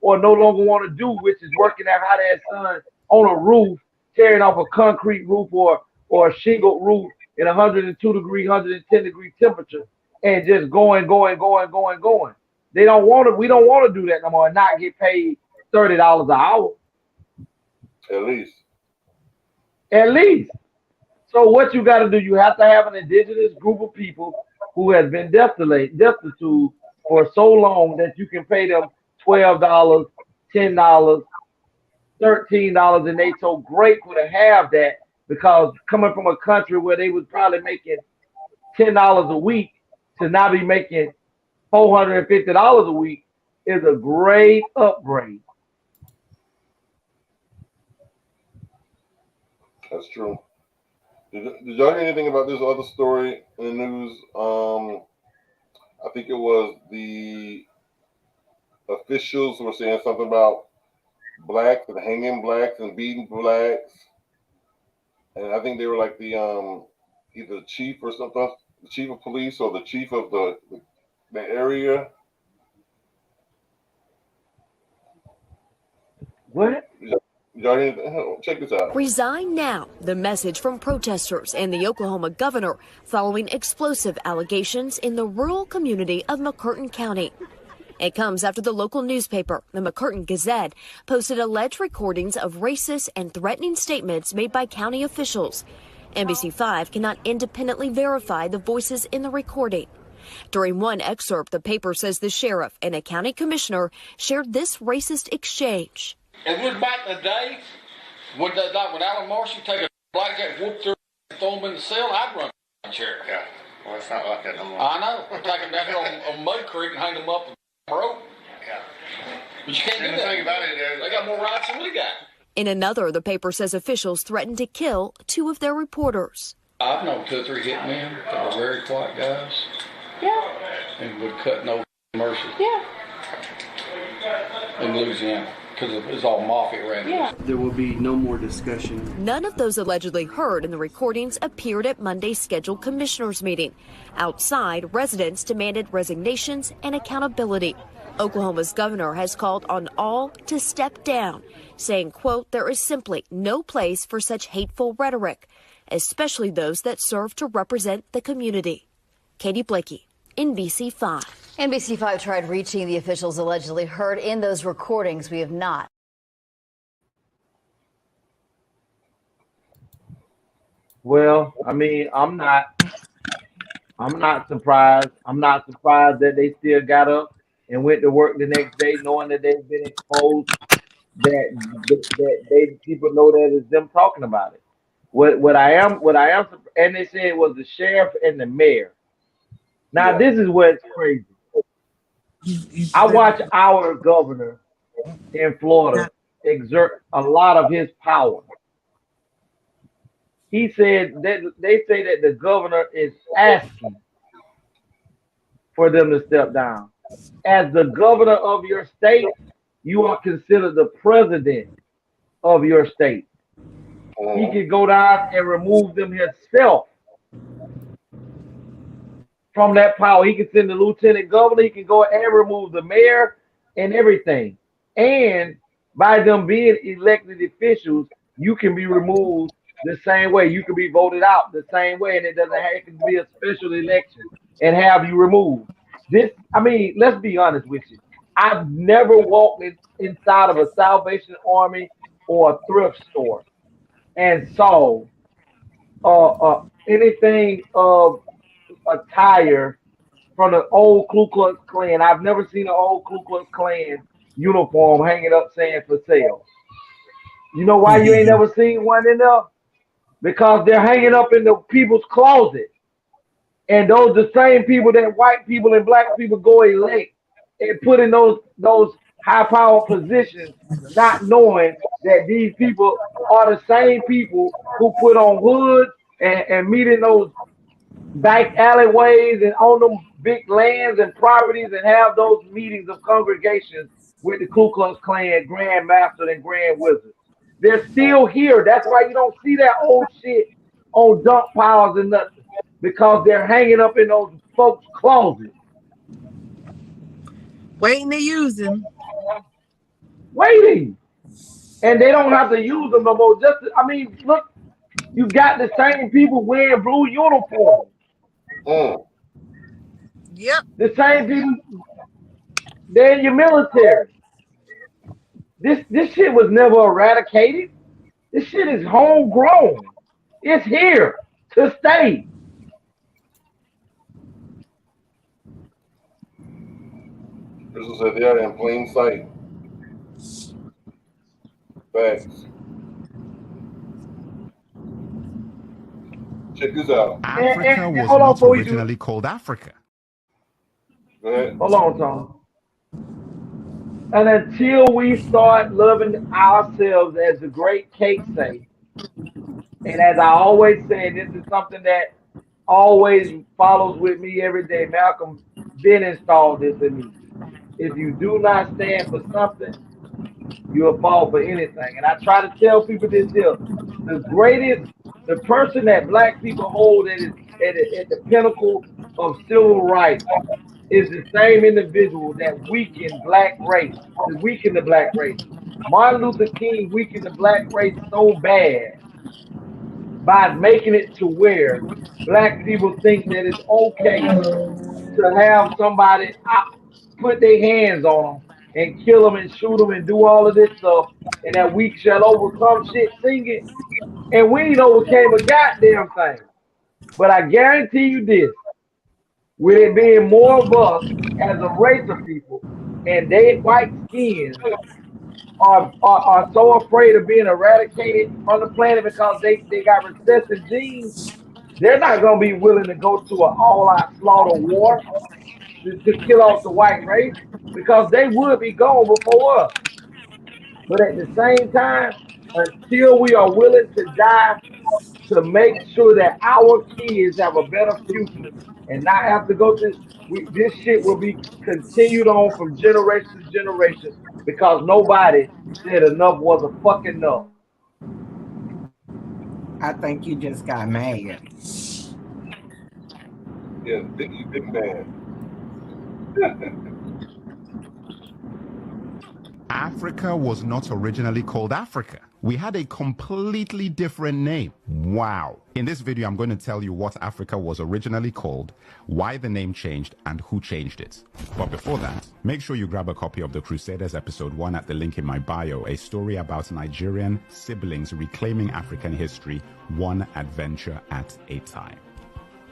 or no longer want to do, which is working at hot ass sun on a roof, tearing off a concrete roof or a shingle roof in 102-degree, 110-degree temperature, and just going. They don't want to. We don't want to do that no more and not get paid $30 an hour. At least. So what you got to do? You have to have an indigenous group of people who has been destitute for so long that you can pay them $12, $10, $13, and they so grateful to have that because coming from a country where they was probably making $10 a week to now be making $450 a week is a great upgrade. That's true. Did y'all hear anything about this other story in the news? I think it was the officials were saying something about blacks and hanging blacks and beating blacks, and I think they were like the either the chief or something, the chief of police or the chief of the area. What? Y'all hear anything? Check this out. Resign now, the message from protesters and the Oklahoma governor following explosive allegations in the rural community of McCurtain County. It comes after the local newspaper, the McCurtain Gazette, posted alleged recordings of racist and threatening statements made by county officials. NBC5 cannot independently verify the voices in the recording. During one excerpt, the paper says the sheriff and a county commissioner shared this racist exchange. If it was back in the day, would Alan Marshall take a black cat, whoop through, and throw him in the cell? I'd run the sheriff. Yeah, well, it's not like that no more. I know. Take him down here on Mud Creek and hang him up with a rope. Yeah. But you can't And do the that. thing about it is, They got more rights than we got. In another, the paper says officials threatened to kill two of their reporters. I've known 2 or 3 hitmen that were very quiet guys. Yeah. And would cut no mercy. Yeah. In Louisiana. Because it's all mafia around here. There will be no more discussion. None of those allegedly heard in the recordings appeared at Monday's scheduled commissioners' meeting. Outside, residents demanded resignations and accountability. Oklahoma's governor has called on all to step down, saying, quote, there is simply no place for such hateful rhetoric, especially those that serve to represent the community. Katie Blakey, NBC5. NBC5 tried reaching the officials allegedly heard in those recordings. We have not. Well, I mean, I'm not surprised. I'm not surprised that they still got up and went to work the next day, knowing that they've been exposed. That people know that it's them talking about it. What I am, and they said it was the sheriff and the mayor. Now this is what's crazy. I watch our governor in Florida exert a lot of his power. He said that they say that the governor is asking for them to step down. As the governor of your state, you are considered the president of your state. He can go down and remove them himself from that power. He can send the lieutenant governor. He can go and remove the mayor and everything. And by them being elected officials, you can be removed the same way. You can be voted out the same way, and it doesn't have to be a special election and have you removed. This, I mean, let's be honest with you. I've never walked inside of a Salvation Army or a thrift store and saw anything of attire from the old Ku Klux Klan. I've never seen an old Ku Klux Klan uniform hanging up saying for sale. You know why you ain't never seen one in there? Because they're hanging up in the people's closet. And those the same people that white people and black people go elect and put in those high power positions, not knowing that these people are the same people who put on hoods and meet in those back alleyways and on them big lands and properties and have those meetings of congregations with the Ku Klux Klan Grand Master and Grand Wizard. They're still here. That's why you don't see that old shit on dump piles and nothing, because they're hanging up in those folks' closets. Waiting to use them. Waiting. And they don't have to use them no more. I mean, look, you got the same people wearing blue uniforms. Yep. The same people, they're in your military. This shit was never eradicated. This shit is homegrown. It's here to stay. This is they are in plain sight. Facts. Check this out. Africa was hold on not before we do. originally called Africa. Go ahead. Hold on, Tom. And until we start loving ourselves, as the great Kate say, and as I always say, this is something that always follows with me every day. Malcolm Ben installed this in me. If you do not stand for something, you'll fall for anything. And I try to tell people this here. The person that black people hold at the pinnacle of civil rights is the same individual that weakened the black race. Martin Luther King weakened the black race so bad by making it to where black people think that it's okay to have somebody put their hands on them and kill them and shoot them and do all of this stuff, and that we shall overcome shit singing, and we ain't overcame a goddamn thing. But I guarantee you this, with it being more of us as a race of people, and they white skins are so afraid of being eradicated from the planet because they got recessive genes, they're not going to be willing to go to an all-out slaughter war to kill off the white race because they would be gone before us. But at the same time, until we are willing to die to make sure that our kids have a better future and not have to go through, this shit will be continued on from generation to generation because nobody said enough was a fucking enough. I think you just got mad. Yeah, big man. Africa was not originally called Africa. We had a completely different name. Wow. In this video, I'm going to tell you what Africa was originally called, why the name changed, and who changed it. But before that, make sure you grab a copy of The Crusaders Episode 1 at the link in my bio, a story about Nigerian siblings reclaiming African history, one adventure at a time.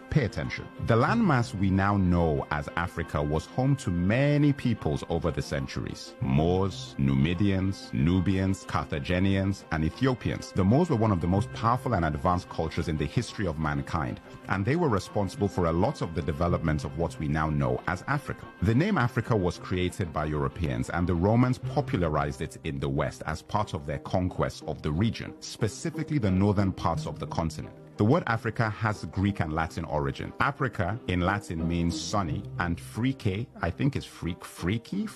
Pay attention. The landmass we now know as Africa was home to many peoples over the centuries. Moors, Numidians, Nubians, Carthaginians, and Ethiopians. The Moors were one of the most powerful and advanced cultures in the history of mankind, and they were responsible for a lot of the development of what we now know as Africa. The name Africa was created by Europeans, and the Romans popularized it in the West as part of their conquest of the region, specifically the northern parts of the continent. The word Africa has Greek and Latin origin. Africa in Latin means sunny, and Frike, I think is freaky.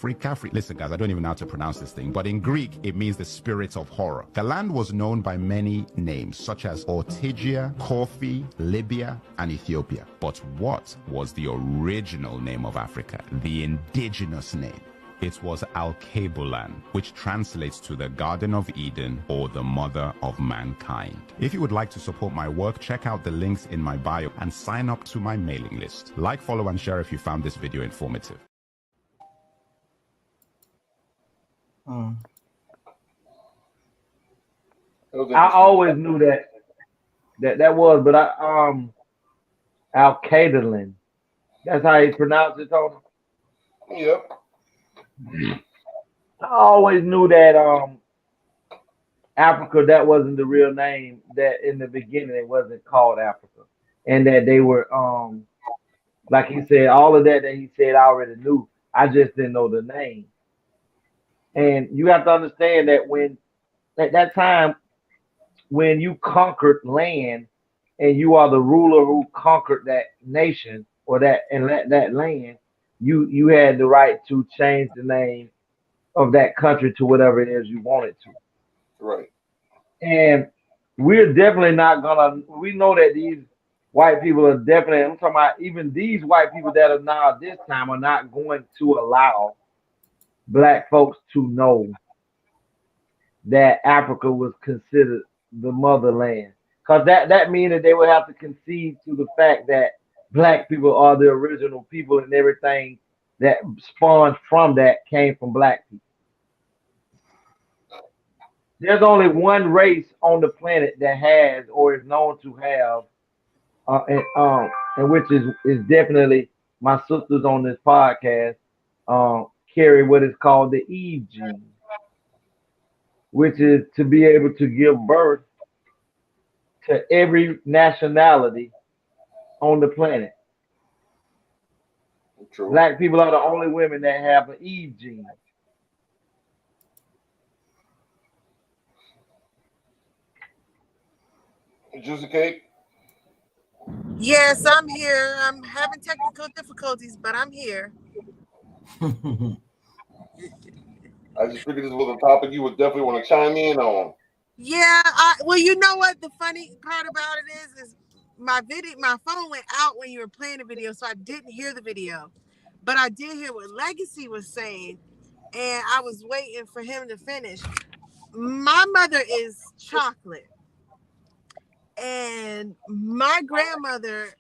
Listen guys, I don't even know how to pronounce this thing, but in Greek, it means the spirit of horror. The land was known by many names, such as Ortygia, Corfu, Libya, and Ethiopia. But what was the original name of Africa? The indigenous name? It was Alkebulan, which translates to the Garden of Eden or the Mother of Mankind. If you would like to support my work, check out the links in my bio and sign up to my mailing list. Like, follow, and share if you found this video informative. I always knew that was, but Alkebulan. That's how you pronounce it, Tony? Yep. I always knew that Africa, that wasn't the real name, that in the beginning it wasn't called Africa. And that they were like he said, all of that he said I already knew. I just didn't know the name. And you have to understand that when at that time when you conquered land and you are the ruler who conquered that nation or that land, you had the right to change the name of that country to whatever it is you wanted to. Right. And we're definitely not gonna, we know that these white people are definitely, I'm talking about even these white people that are now at this time are not going to allow black folks to know that Africa was considered the motherland. Because that means that they would have to concede to the fact that black people are the original people and everything that spawned from that came from black people. There's only one race on the planet that has or is known to have, and which is definitely my sisters on this podcast carry what is called the Eve gene, which is to be able to give birth to every nationality on the planet. True. Black people are the only women that have an Eve gene. Juicy Cake. Yes, I'm here. I'm having technical difficulties, but I'm here. I just figured this was a topic you would definitely want to chime in on. Yeah, well, you know what the funny part about it is my phone went out when you were playing the video, so I didn't hear the video. But I did hear what Legacy was saying, and I was waiting for him to finish. My mother is chocolate, and my grandmother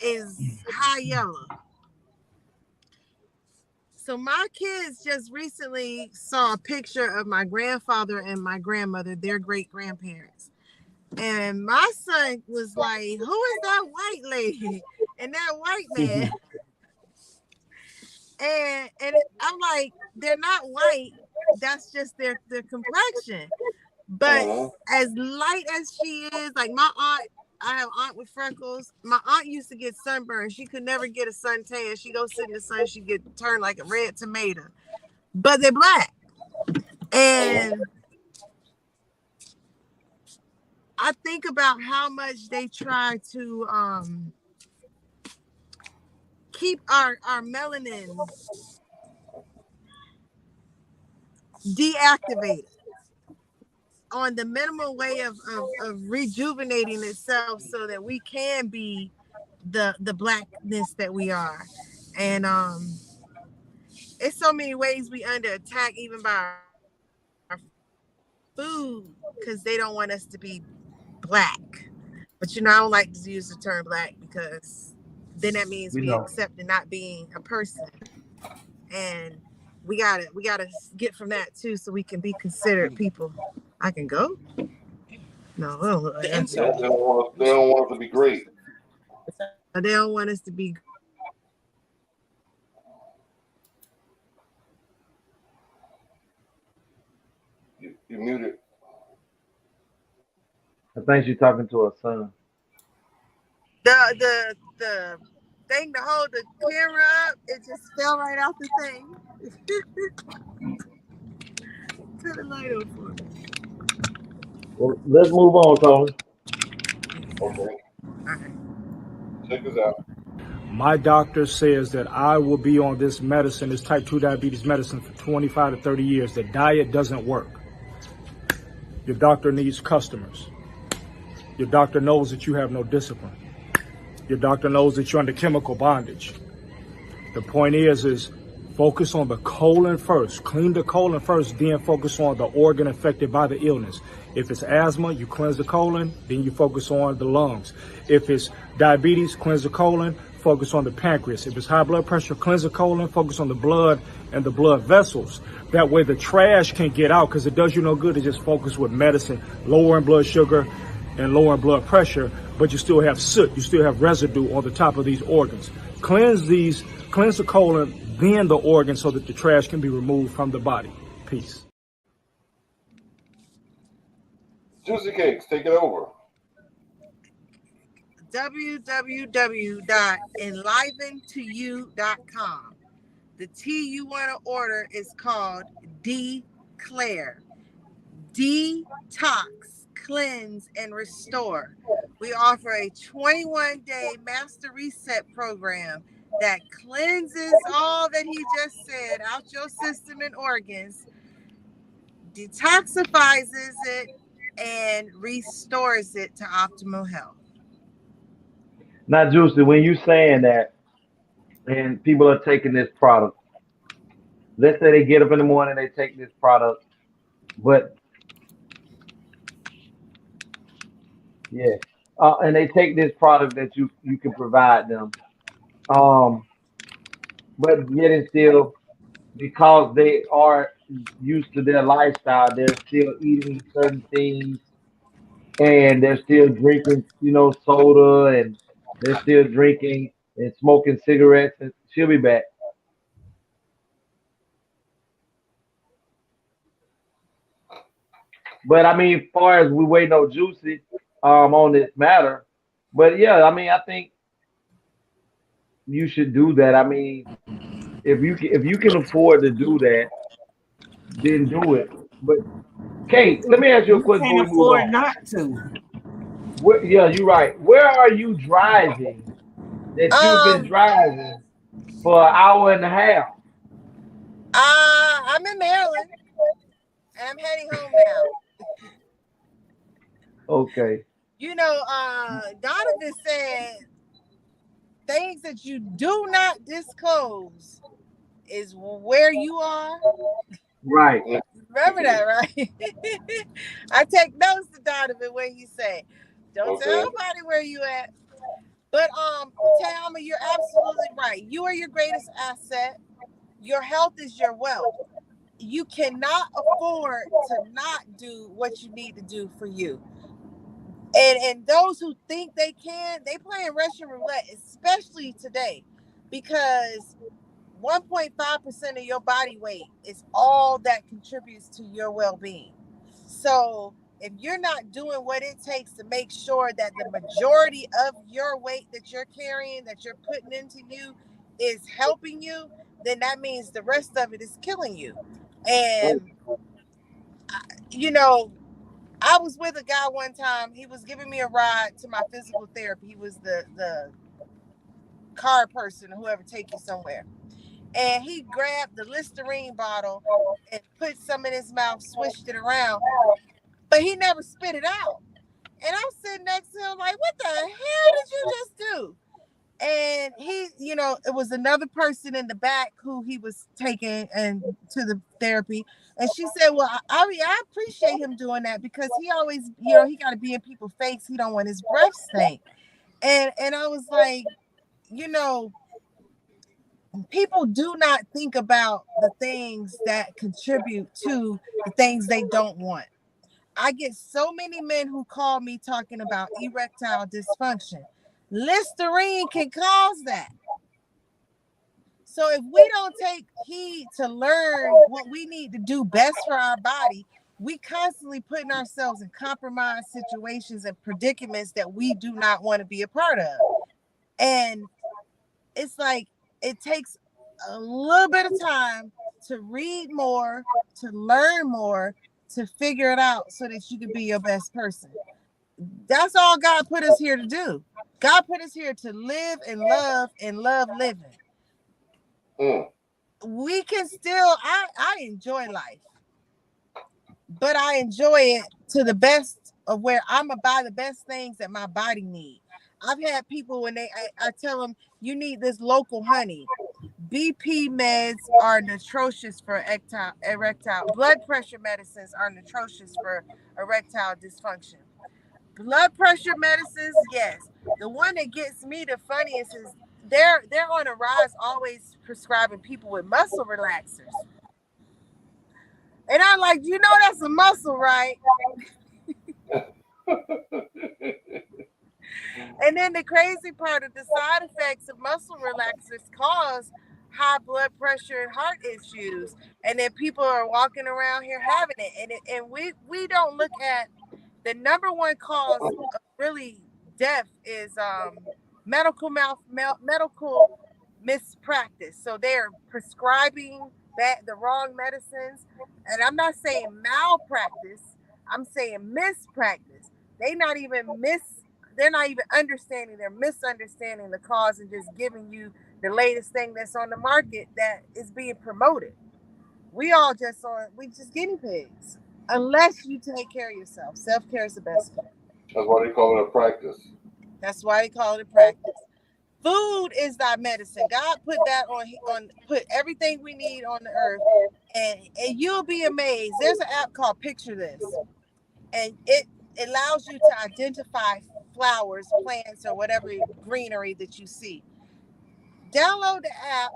is high yellow. So my kids just recently saw a picture of my grandfather and my grandmother, their great grandparents. And my son was like, "Who is that white lady and that white man?" And I'm like, "They're not white. That's just their complexion." But as light as she is, like my aunt, I have an aunt with freckles. My aunt used to get sunburned. She could never get a suntan. She go sit in the sun, she get turned like a red tomato. But they're black. And I think about how much they try to keep our melanin deactivated on the minimal way of rejuvenating itself so that we can be the blackness that we are. And it's so many ways we under attack even by our food because they don't want us to be black. But I don't like to use the term black because then that means we accept it not being a person. And we gotta get from that too so we can be considered people. I can go? No, I don't look like that. They don't want us to be great. They don't want us to be. You muted. I think she's talking to her son. The thing to hold the camera up, it just fell right out the thing. Turn the light on for me. Well, let's move on, Tony. Okay. Check this out. My doctor says that I will be on this medicine, this type 2 diabetes medicine, for 25 to 30 years. The diet doesn't work. Your doctor needs customers. Your doctor knows that you have no discipline. Your doctor knows that you're under chemical bondage. The point is focus on the colon first. Clean the colon first, then focus on the organ affected by the illness. If it's asthma, you cleanse the colon, then you focus on the lungs. If it's diabetes, cleanse the colon, focus on the pancreas. If it's high blood pressure, cleanse the colon, focus on the blood and the blood vessels. That way the trash can get out, because it does you no good to just focus with medicine, lowering blood sugar and lowering blood pressure, but you still have soot, you still have residue on the top of these organs. Cleanse the colon, then the organ, so that the trash can be removed from the body. Peace. Juicy Cakes, take it over. www.enliventouYou.com. The tea you want to order is called Declare. Detox, cleanse, and restore. We offer a 21-day master reset program that cleanses all that he just said out your system and organs, detoxifies it, and restores it to optimal health. Now, Juicy, when you saying that and people are taking this product, let's say they get up in the morning, they take this product, but yeah, and they take this product that you can provide them, but yet and still, because they are used to their lifestyle, they're still eating certain things and they're still drinking, soda, and they're still drinking and smoking cigarettes. And she'll be back. But I mean, as far as we waiting on Juicy, on this matter. But yeah, I mean, I think you should do that. I mean, if you can afford to do that, then do it. But Kate, let me ask you a You question can't before we move afford on. not to. Yeah, you're right. Where are you driving that you've been Um, driving for an hour and a half? I'm in Maryland and I'm heading home now. Okay. You know, Donovan said things that you do not disclose is where you are. Right. Remember that, right? I take notes to Donovan when he say, "Don't tell Okay. nobody where you at." But Tama, you're absolutely right. You are your greatest asset. Your health is your wealth. You cannot afford to not do what you need to do for you. And those who think they can, they playing Russian roulette, especially today, because 1.5% of your body weight is all that contributes to your well-being. So if you're not doing what it takes to make sure that the majority of your weight that you're carrying, that you're putting into you, is helping you, then that means the rest of it is killing you. And you know, I was with a guy one time. He was giving me a ride to my physical therapy. He was the car person, whoever take you somewhere. And he grabbed the Listerine bottle and put some in his mouth, swished it around, but he never spit it out. And I'm sitting next to him like, what the hell did you just do? And he, it was another person in the back who he was taking and to the therapy. And she said, well, I appreciate him doing that because he always, he got to be in people's face. He don't want his breath stink. And I was like, you know, people do not think about the things that contribute to the things they don't want. I get so many men who call me talking about erectile dysfunction. Listerine can cause that. So if we don't take heed to learn what we need to do best for our body, we constantly putting ourselves in compromised situations and predicaments that we do not want to be a part of. And it's like it takes a little bit of time to read more, to learn more, to figure it out so that you can be your best person. That's all God put us here to do. God put us here to live and love living. We can still, I enjoy life, but I enjoy it to the best of where I'm gonna buy the best things that my body needs. I've had people when I tell them you need this local honey. BP meds are atrocious for erectile. Blood pressure medicines are atrocious for erectile dysfunction. Blood pressure medicines, yes. The one that gets me the funniest is they're on a rise, always prescribing people with muscle relaxers. And I'm like, that's a muscle, right? And then the crazy part of the side effects of muscle relaxers cause high blood pressure and heart issues. And then people are walking around here having it. And we don't look at the number one cause of really death is medical mispractice. So they're prescribing the wrong medicines. And I'm not saying malpractice, I'm saying mispractice. They not even they're not even understanding, they're misunderstanding the cause and just giving you the latest thing that's on the market that is being promoted. We just guinea pigs. Unless you take care of yourself. Self-care is the best care. That's why they call it a practice. That's why they call it a practice. Food is thy medicine. God put that put everything we need on the earth, and you'll be amazed. There's an app called Picture This, and it allows you to identify flowers, plants, or whatever greenery that you see. Download the app,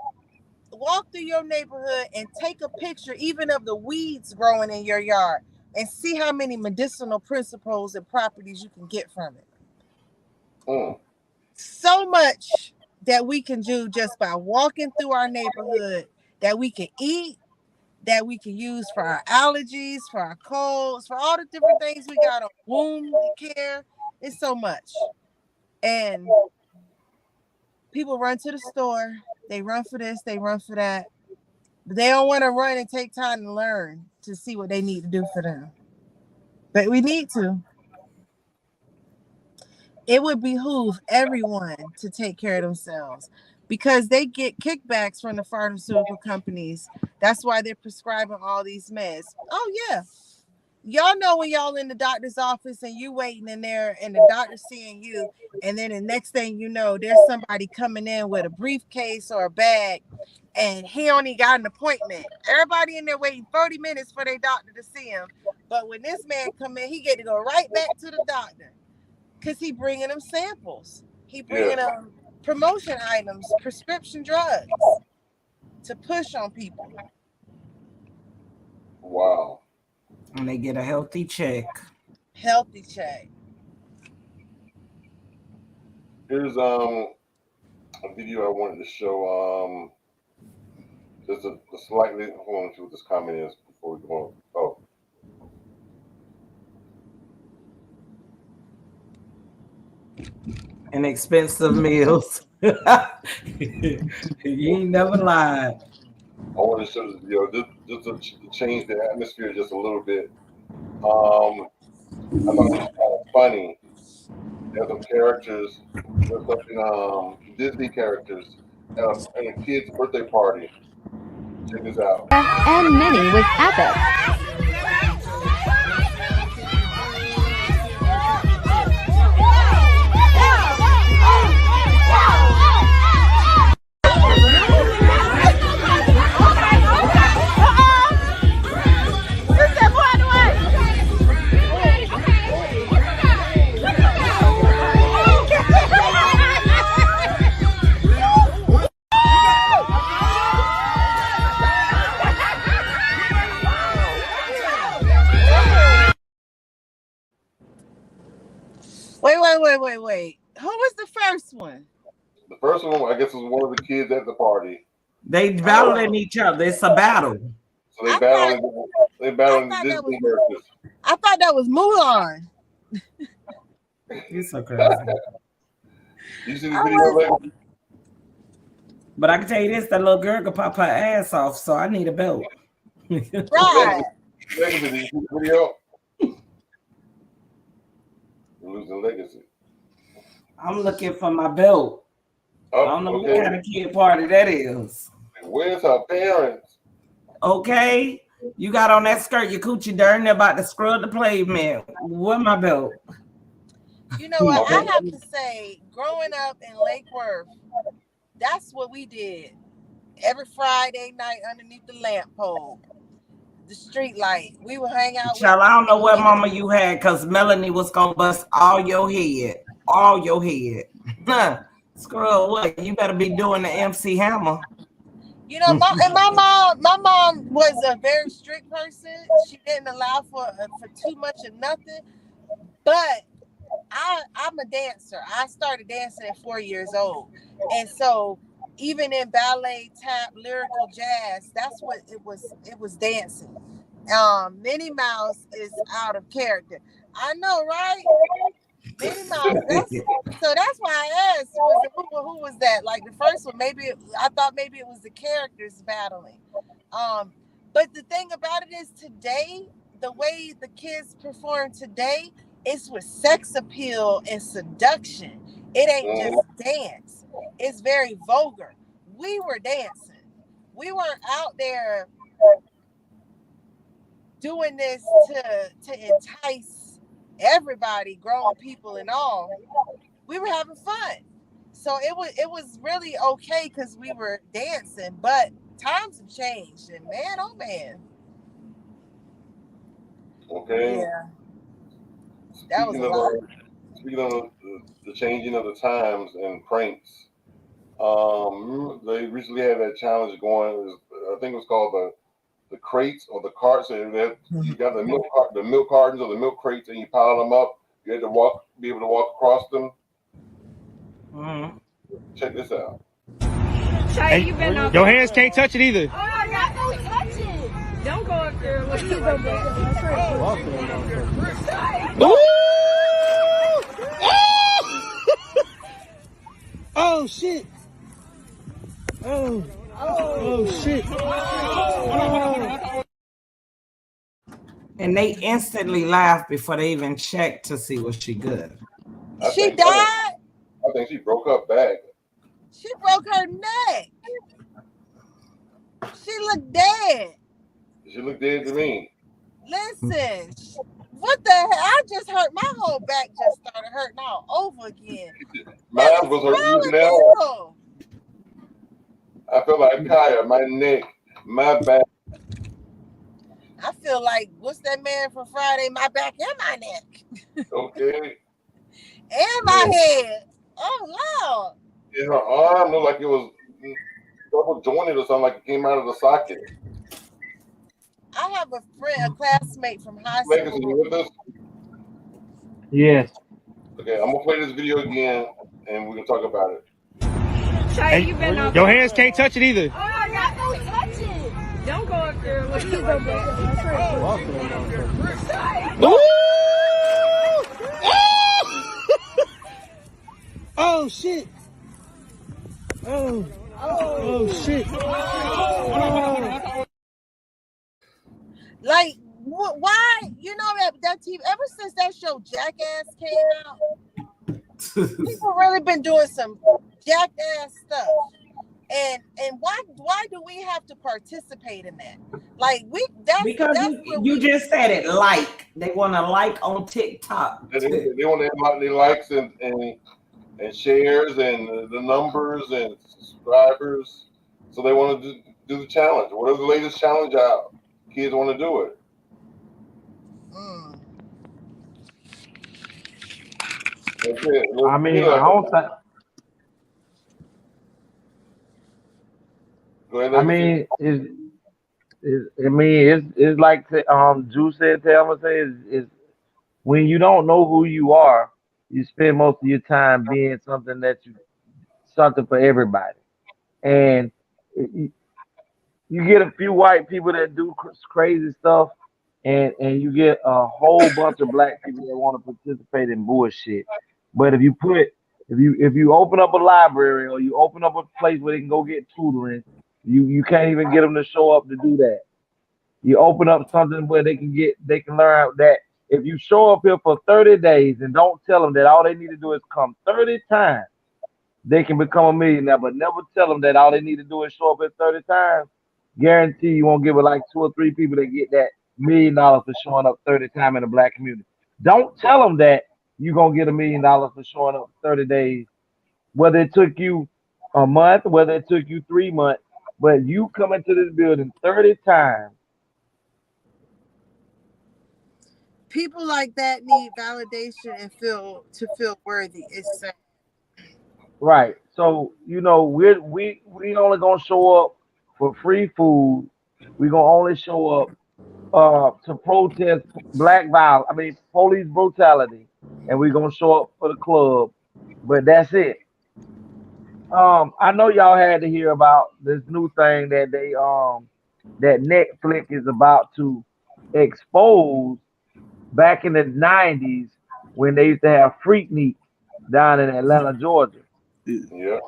walk through your neighborhood, and take a picture even of the weeds growing in your yard, and see how many medicinal principles and properties you can get from it. So much that we can do just by walking through our neighborhood, that we can eat, that we can use for our allergies, for our colds, for all the different things we got on wound care. It's so much. And people run to the store. They run for this. They run for that. But they don't want to run and take time to learn to see what they need to do for them. But we need to. It would behoove everyone to take care of themselves because they get kickbacks from the pharmaceutical companies. That's why they're prescribing all these meds. Oh, yeah. Y'all know when y'all in the doctor's office and you waiting in there and the doctor's seeing you, and then the next thing you know, there's somebody coming in with a briefcase or a bag, and he only got an appointment. Everybody in there waiting 30 minutes for their doctor to see him. But when this man come in, he get to go right back to the doctor because he bringing them samples. He bringing them promotion items, prescription drugs to push on people. Wow. And they get a healthy check. Healthy check. Here's a video I wanted to show. Just a slightly. Hold on, see what this comment is before we go on. Oh. Inexpensive meals. You ain't never lied. I want to show this video just to change the atmosphere just a little bit. I thought it was kind of funny. There's some characters, there's something Disney characters at a kid's birthday party. Check this out. And many with Epic. Wait. Who was the first one? The first one, I guess, was one of the kids at the party. They battling each other. It's a battle. So they battling Disney characters. I thought that was Mulan. You're so crazy. You see the video? But I can tell you this: that little girl can pop her ass off, so I need a belt. Right. Legacy, video. Losing legacy. I'm looking for my belt. I don't know what kind of kid party that is. Where's her parents? Okay, you got on that skirt, your coochie dirty, about to scrub the pavement. Where my belt? You know what? I have to say, growing up in Lake Worth, that's what we did every Friday night underneath the lamp pole, the street light. We would hang out. Child, I don't know what mama you had, because Melanie was gonna bust all your head. Screw what? You better be doing the MC Hammer. You know, my mom was a very strict person. She didn't allow for too much of nothing. But I'm a dancer. I started dancing at 4 years old, and so even in ballet, tap, lyrical jazz, that's what it was. It was dancing. Minnie Mouse is out of character. I know, right? Minnie Mouse. So that's why I asked, who was that? Like the first one, I thought maybe it was the characters battling. But the thing about it is today, the way the kids perform today is with sex appeal and seduction. It ain't just dance. It's very vulgar. We were dancing. We weren't out there doing this to entice everybody, grown people and all. We were having fun. So it was really okay because we were dancing, but times have changed, and man, oh man. Okay. Yeah. That was a lot. Speaking of the changing of the times and pranks, they recently had that challenge going. I think it was called the crates or the carts. And you got the milk cartons or the milk crates, and you pile them up. You had to be able to walk across them. Mm-hmm. Check this out. Hey, your hands can't touch it either. Oh, y'all don't touch it. Don't go up there. What you Ooh! Oh shit. Oh shit. Oh. And they instantly laughed before they even checked to see was she good. She died? I think she broke her back. She broke her neck. She looked dead. She looked dead to me. Listen, what the hell? I just hurt, my whole back just started hurting all over again. Mine was her now. I feel like Kaya, my neck, my back. I feel like, what's that man from Friday? My back and my neck. Okay. And my head. Oh, Lord. And her arm looked like it was double jointed or something, like it came out of the socket. I have a friend, a classmate from high Legacy, school. you with us? Yes. Okay, I'm gonna play this video again, and we're gonna talk about it. Hey, your hands can't touch it either. Oh, y'all don't touch it. Don't go up there looking like that. Oh shit. Oh shit. Like, why? You know that TV, ever since that show Jackass came out, people really been doing some jackass stuff. And why do we have to participate in that? Like, because you just said it, like they want to like on TikTok. They want their likes and shares and the numbers and subscribers. So they want to do the challenge. What is the latest challenge out? Kids want to do it. I mean, I don't think. I mean, it's like Drew said, Thelma said, is when you don't know who you are, you spend most of your time being something for everybody, and you get a few white people that do crazy stuff, and you get a whole bunch of black people that want to participate in bullshit. But if you open up a library or you open up a place where they can go get tutoring, you can't even get them to show up to do that. You open up something where they can learn that if you show up here for 30 days and don't tell them that all they need to do is come 30 times, they can become a millionaire. But never tell them that all they need to do is show up at 30 times. Guarantee you won't give it like 2 or 3 people that get that $1 million for showing up 30 times in the black community. Don't tell them that you're gonna get $1 million for showing up 30 days, whether it took you a month, whether it took you 3 months, but you come into this building 30 times. People like that need validation and feel worthy. It's sad. Right. So, we only gonna show up for free food. We gonna only show up to protest police brutality, and we're gonna show up for the club. But that's it. I know y'all had to hear about this new thing that that Netflix is about to expose. Back in the 90s, when they used to have Freaknik down in Atlanta, Georgia. Yeah.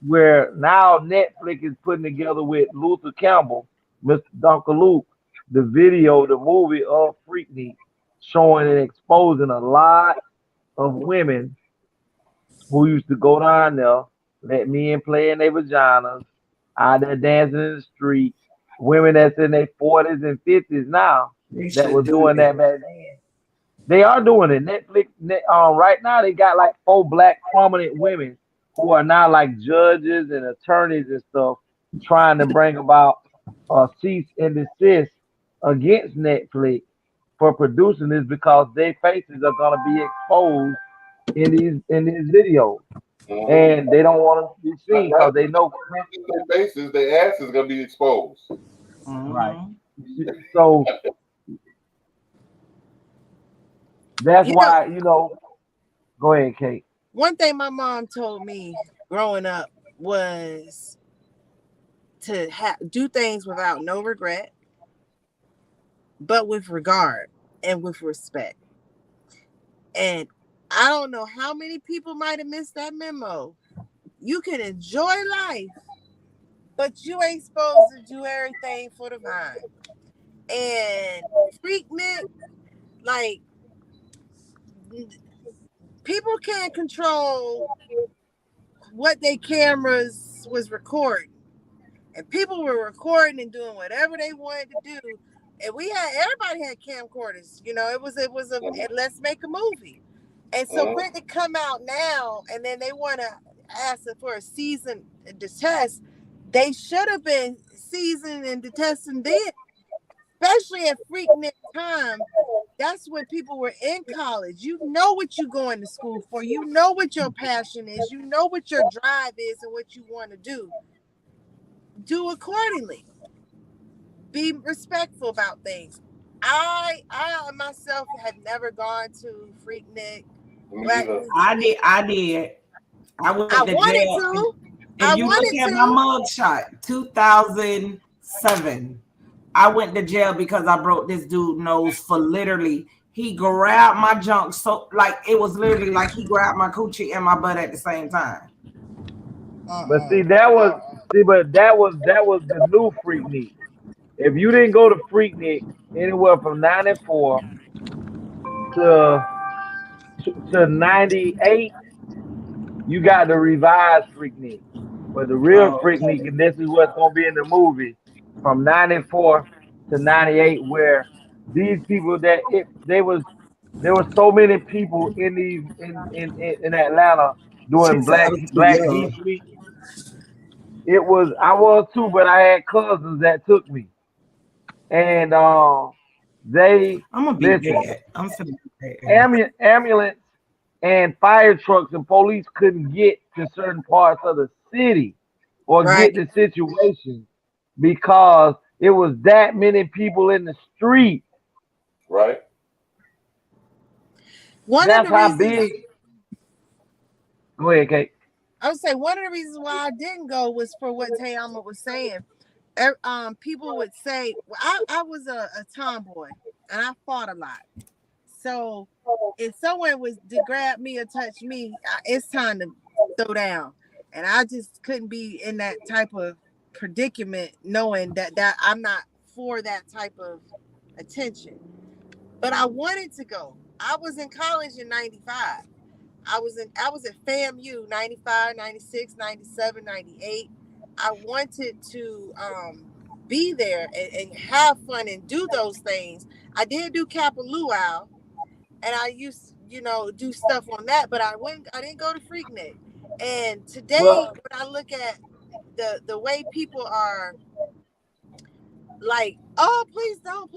Where now Netflix is putting together with Luther Campbell, Mr. Dr. Luke, the movie of Freaknik, showing and exposing a lot of women who used to go down there, let men play in their vaginas, out there dancing in the street. Women that's in their 40s and 50s now that was doing that back then. They are doing it. Netflix, right now, they got like 4 black prominent women who are now like judges and attorneys and stuff, trying to bring about a cease and desist against Netflix for producing this because their faces are gonna be exposed in these videos, and they don't want to be seen because they know their faces, their ass is gonna be exposed. Right. So that's why, go ahead, Kate. One thing my mom told me growing up was to do things without no regret, but with regard and with respect. And I don't know how many people might have missed that memo. You can enjoy life, but you ain't supposed to do everything for the vine. And Freaknik, like, people can't control what their cameras was recording. And people were recording and doing whatever they wanted to do. And everybody had camcorders. You know, it was a let's make a movie. And so for it to come out now, and then they want to ask for a season to test, they should have been seasoned and testing then, especially at Freaknik time. That's when people were in college. You know what you're going to school for. You know what your passion is. You know what your drive is and what you want to do. Do accordingly. Be respectful about things. I myself had never gone to Freaknik. I did. I went to jail. If you look at my mugshot, 2007, I went to jail because I broke this dude's nose for literally. He grabbed my junk so like it was literally like he grabbed my coochie and my butt at the same time. But see, that was the new Freaknik. If you didn't go to Freaknik anywhere from 94 to 98, you got the revised Freaknik. But the real Freaknik, and this is what's gonna be in the movie, from 94 to 98, where these people there were so many people in Atlanta doing Black Geek Week. I was too, but I had cousins that took me. And they I'm gonna be dead. I'm finna be dead. Ambulance and fire trucks and police couldn't get to certain parts of the city or get the situation because it was that many people in the street. Right. That's how big. Go ahead, Kate. I would say one of the reasons why I didn't go was for what Tayama was saying. People would say, well, I was a tomboy and I fought a lot. So if someone was to grab me or touch me, it's time to throw down. And I just couldn't be in that type of predicament knowing that I'm not for that type of attention. But I wanted to go. I was in college in 95. I was at FAMU 95, 96, 97, 98. I wanted to be there and have fun and do those things. I did do Kappa Luau, and I used do stuff on that, but I didn't go to Freaknik. And today, when I look at the way people are like, oh, please don't,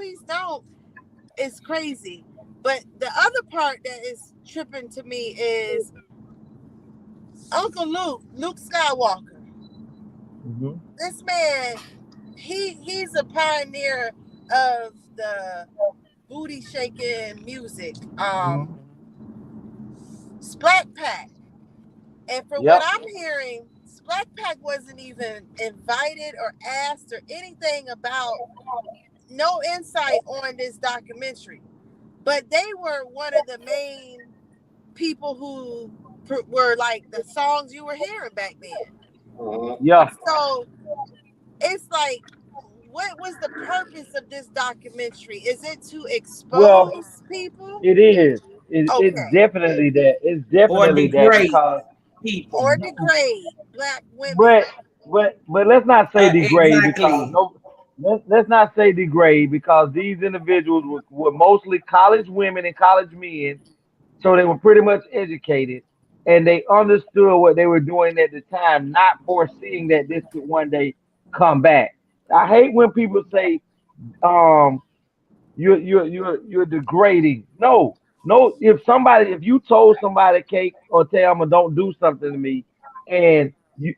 it's crazy. But the other part that is tripping to me is Uncle Luke Skywalker. Mm-hmm. This man, he's a pioneer of the booty shaking music. Splat Pack. And from what I'm hearing, Splat Pack wasn't even invited or asked or anything about, no insight on this documentary. But they were one of the main people who were like the songs you were hearing back then. Yeah. So it's like, what was the purpose of this documentary? Is it to expose people? It is. It's definitely that. It's definitely that because people or degrade Black women. But let's not say degrade because let's not say degrade because these individuals were mostly college women and college men, so they were pretty much educated and they understood what they were doing at the time, not foreseeing that this could one day come back. I hate when people say you're degrading. No. If you told somebody, Kate or Thelma, don't do something to me, and you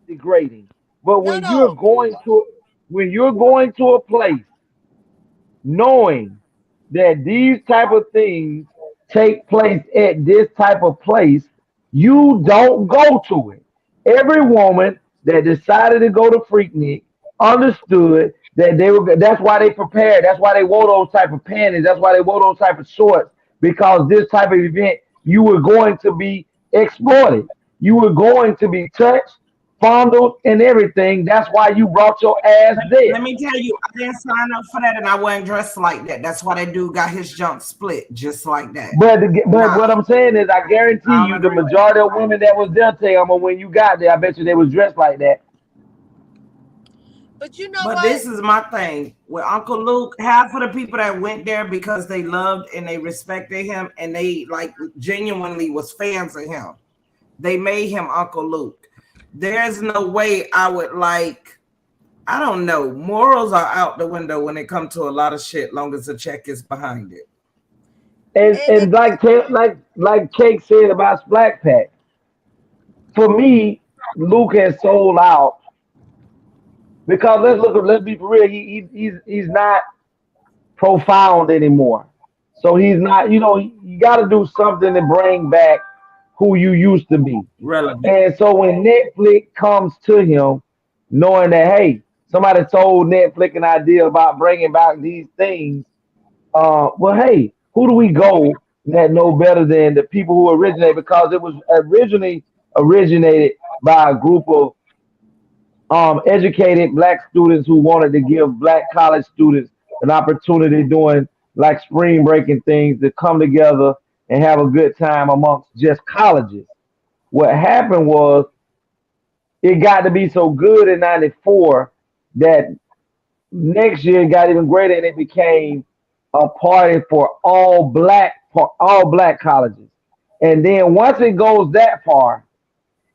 degrading. But when you're going to a place knowing that these type of things take place at this type of place, you don't go to it. Every woman that decided to go to Freaknik understood that that's why they prepared. That's why they wore those type of panties. That's why they wore those type of shorts because this type of event, you were going to be exploited. You were going to be touched, fondled, and everything. That's why you brought your ass there. Let me tell you, I didn't sign up for that, and I wasn't dressed like that. That's why that dude got his junk split just like that. But what I'm saying is, I guarantee I don't you, the agree with majority of women that was there, Tayama, when you got there, I bet you they was dressed like that. But you know But what? this is my thing with Uncle Luke. Half of the people that went there because they loved and they respected him and they like genuinely was fans of him. They made him Uncle Luke. There's no way I would like, I don't know. Morals are out the window when it comes to a lot of shit, long as the check is behind it. And like Cake said about Black Pack, for me, Luke has sold out because let's be for real. He's not profound anymore. So he's not. You got to do something to bring back who you used to be. Relevant. And so when Netflix comes to him, knowing that hey, somebody told Netflix an idea about bringing back these things, well, hey, who do we go that know better than the people who originate? Because it was originally originated by a group of educated black students who wanted to give black college students an opportunity doing like spring breaking things to come together and have a good time amongst just colleges. What happened was it got to be so good in '94 that next year it got even greater and it became a party for all black colleges. And then once it goes that far,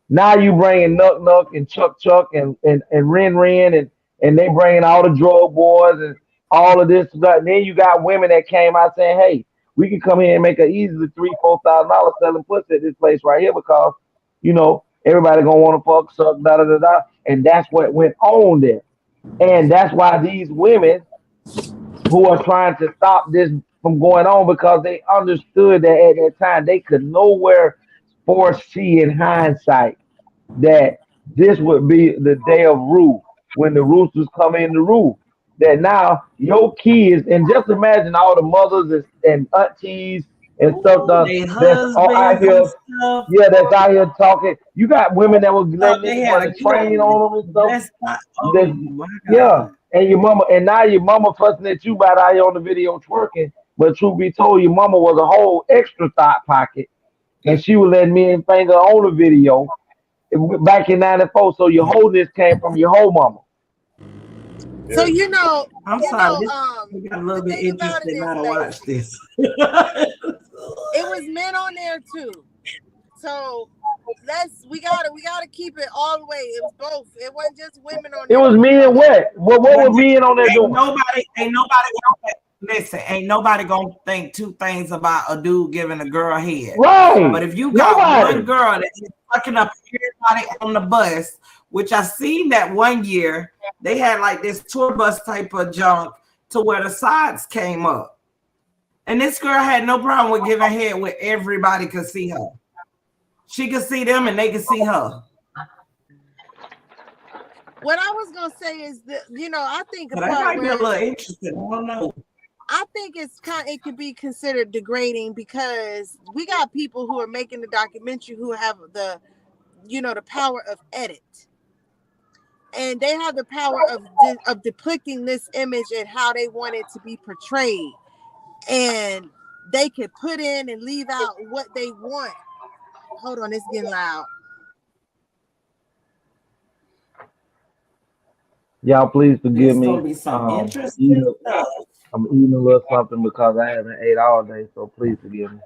now you bringing Nuck Nuck and Chuck Chuck and Ren Ren and they bringing all the drug boys and all of this stuff. And then you got women that came out saying, "Hey, we can come here and make a easily $3,000-4,000 selling pussy at this place right here because everybody gonna want to fuck, suck, da da da da." And that's what went on there. And that's why these women who are trying to stop this from going on because they understood that at that time they could nowhere foresee in hindsight that this would be the day of roof when the roosters come in the roof. That now your kids, and just imagine all the mothers and aunties and stuff They that's all out husbands and here, stuff. yeah, that's out here talking. You got women that was Thought letting they niggas had run a a train on them and stuff. That's not, oh That, my yeah, God. and your mama, and now your mama fussing at you about how you on the video twerking. But truth be told, your mama was a whole extra thought pocket, and she was letting me and Finger on the video back in '94. So your wholeness came from your whole mama. So I'm sorry. We got a little bit interested now to watch this. it was men on there too. So we gotta keep it all the way. It was both. It wasn't just women on It there. was men what? What were men on there doing? Ain't nobody gonna think two things about a dude giving a girl head. Right. But if you got Nobody. one girl that is fucking up everybody on the bus, which I seen that one year, they had like this tour bus type of junk to where the sides came up. And this girl had no problem with giving head where everybody could see her. She could see them and they could see her. What I was gonna say is that I think But I might be a little interested. I don't know. I think it could be considered degrading because we got people who are making the documentary who have the power of edit, and they have the power of depicting this image and how they want it to be portrayed, and they could put in and leave out what they want. Hold on, it's getting loud. Y'all, please forgive It's me. gonna be some interesting stuff. I'm eating a little something because I haven't ate all day, so please forgive me.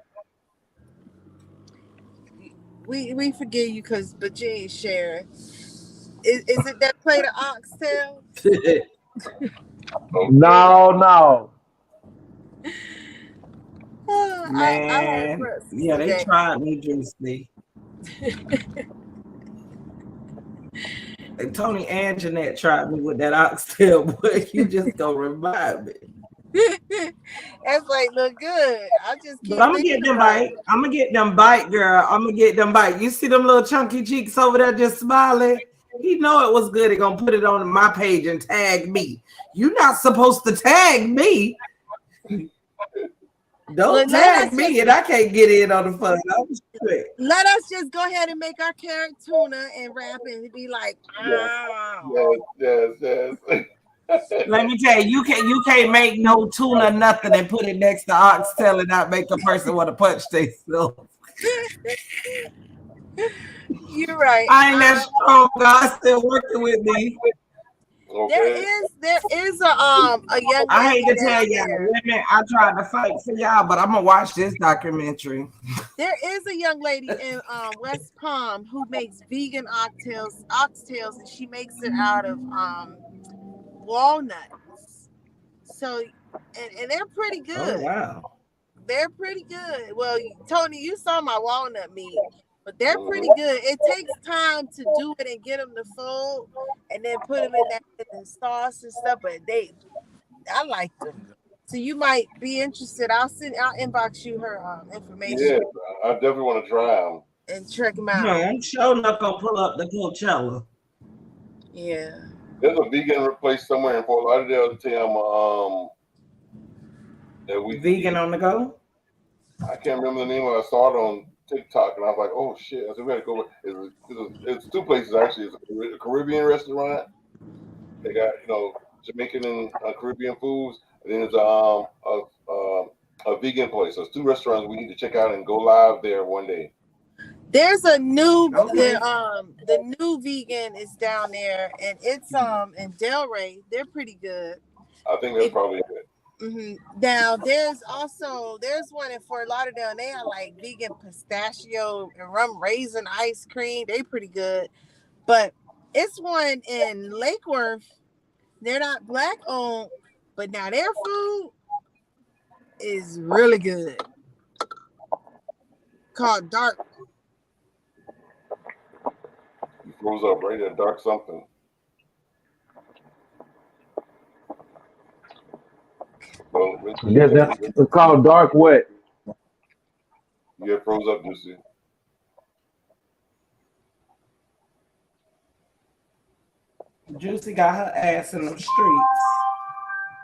We forgive you but you ain't sharing. Is it that plate of oxtail? No. Man, yeah, they tried me, Juicy. And Tony and Jeanette tried me with that oxtail, but you just gonna revive me. That's like look good. I just keep. But I'm gonna get them bite. I'm gonna get them bite, girl. I'm gonna get them bite. You see them little chunky cheeks over there just smiling? He know it was good. He gonna put it on my page and tag me. You're not supposed to tag me. Don't tag me, and I can't get in on the fun. Let us just go ahead and make our carrot tuna and wrap it and be like, yes. Let me tell you, you can't make no tuna nothing and put it next to oxtail and not make a person want to punch themselves. You're right. I ain't that strong. God's still working with me. Okay. There is a young lady. I hate to tell y'all, women, I tried to fight for y'all, but I'm gonna watch this documentary. There is a young lady in West Palm who makes vegan oxtails, and she makes it out of walnuts. So, and they're pretty good. Oh wow, they're pretty good. Well, Tony, you saw my walnut meat. But they're pretty good. It takes time to do it and get them to fold, and then put them in that sauce and stuff. But I like them. So you might be interested. I'll inbox you her information. Yeah, I definitely want to try them and check them out. No, I'm sure not gonna pull up the Coachella. Yeah. There's a vegan place somewhere in Fort Lauderdale. That we vegan on the go. I can't remember the name of it. I saw it on TikTok, and I was like, "Oh shit!" I said, "We had to go." It's two places actually. It's a Caribbean restaurant. They got Jamaican and Caribbean foods, and then it's a vegan place. So it's two restaurants we need to check out and go live there one day. There's a new the new vegan is down there, and it's in Delray. They're pretty good. I think that's probably it. Mm-hmm. Now there's one in Fort Lauderdale, and they have like vegan pistachio and rum raisin ice cream. They pretty good, but it's one in Lake Worth. They're not black owned, but now their food is really good. Called Dark. You froze up right there, Dark something. It's called Dark Wet. Yeah, froze up, Juicy. Juicy got her ass in them streets.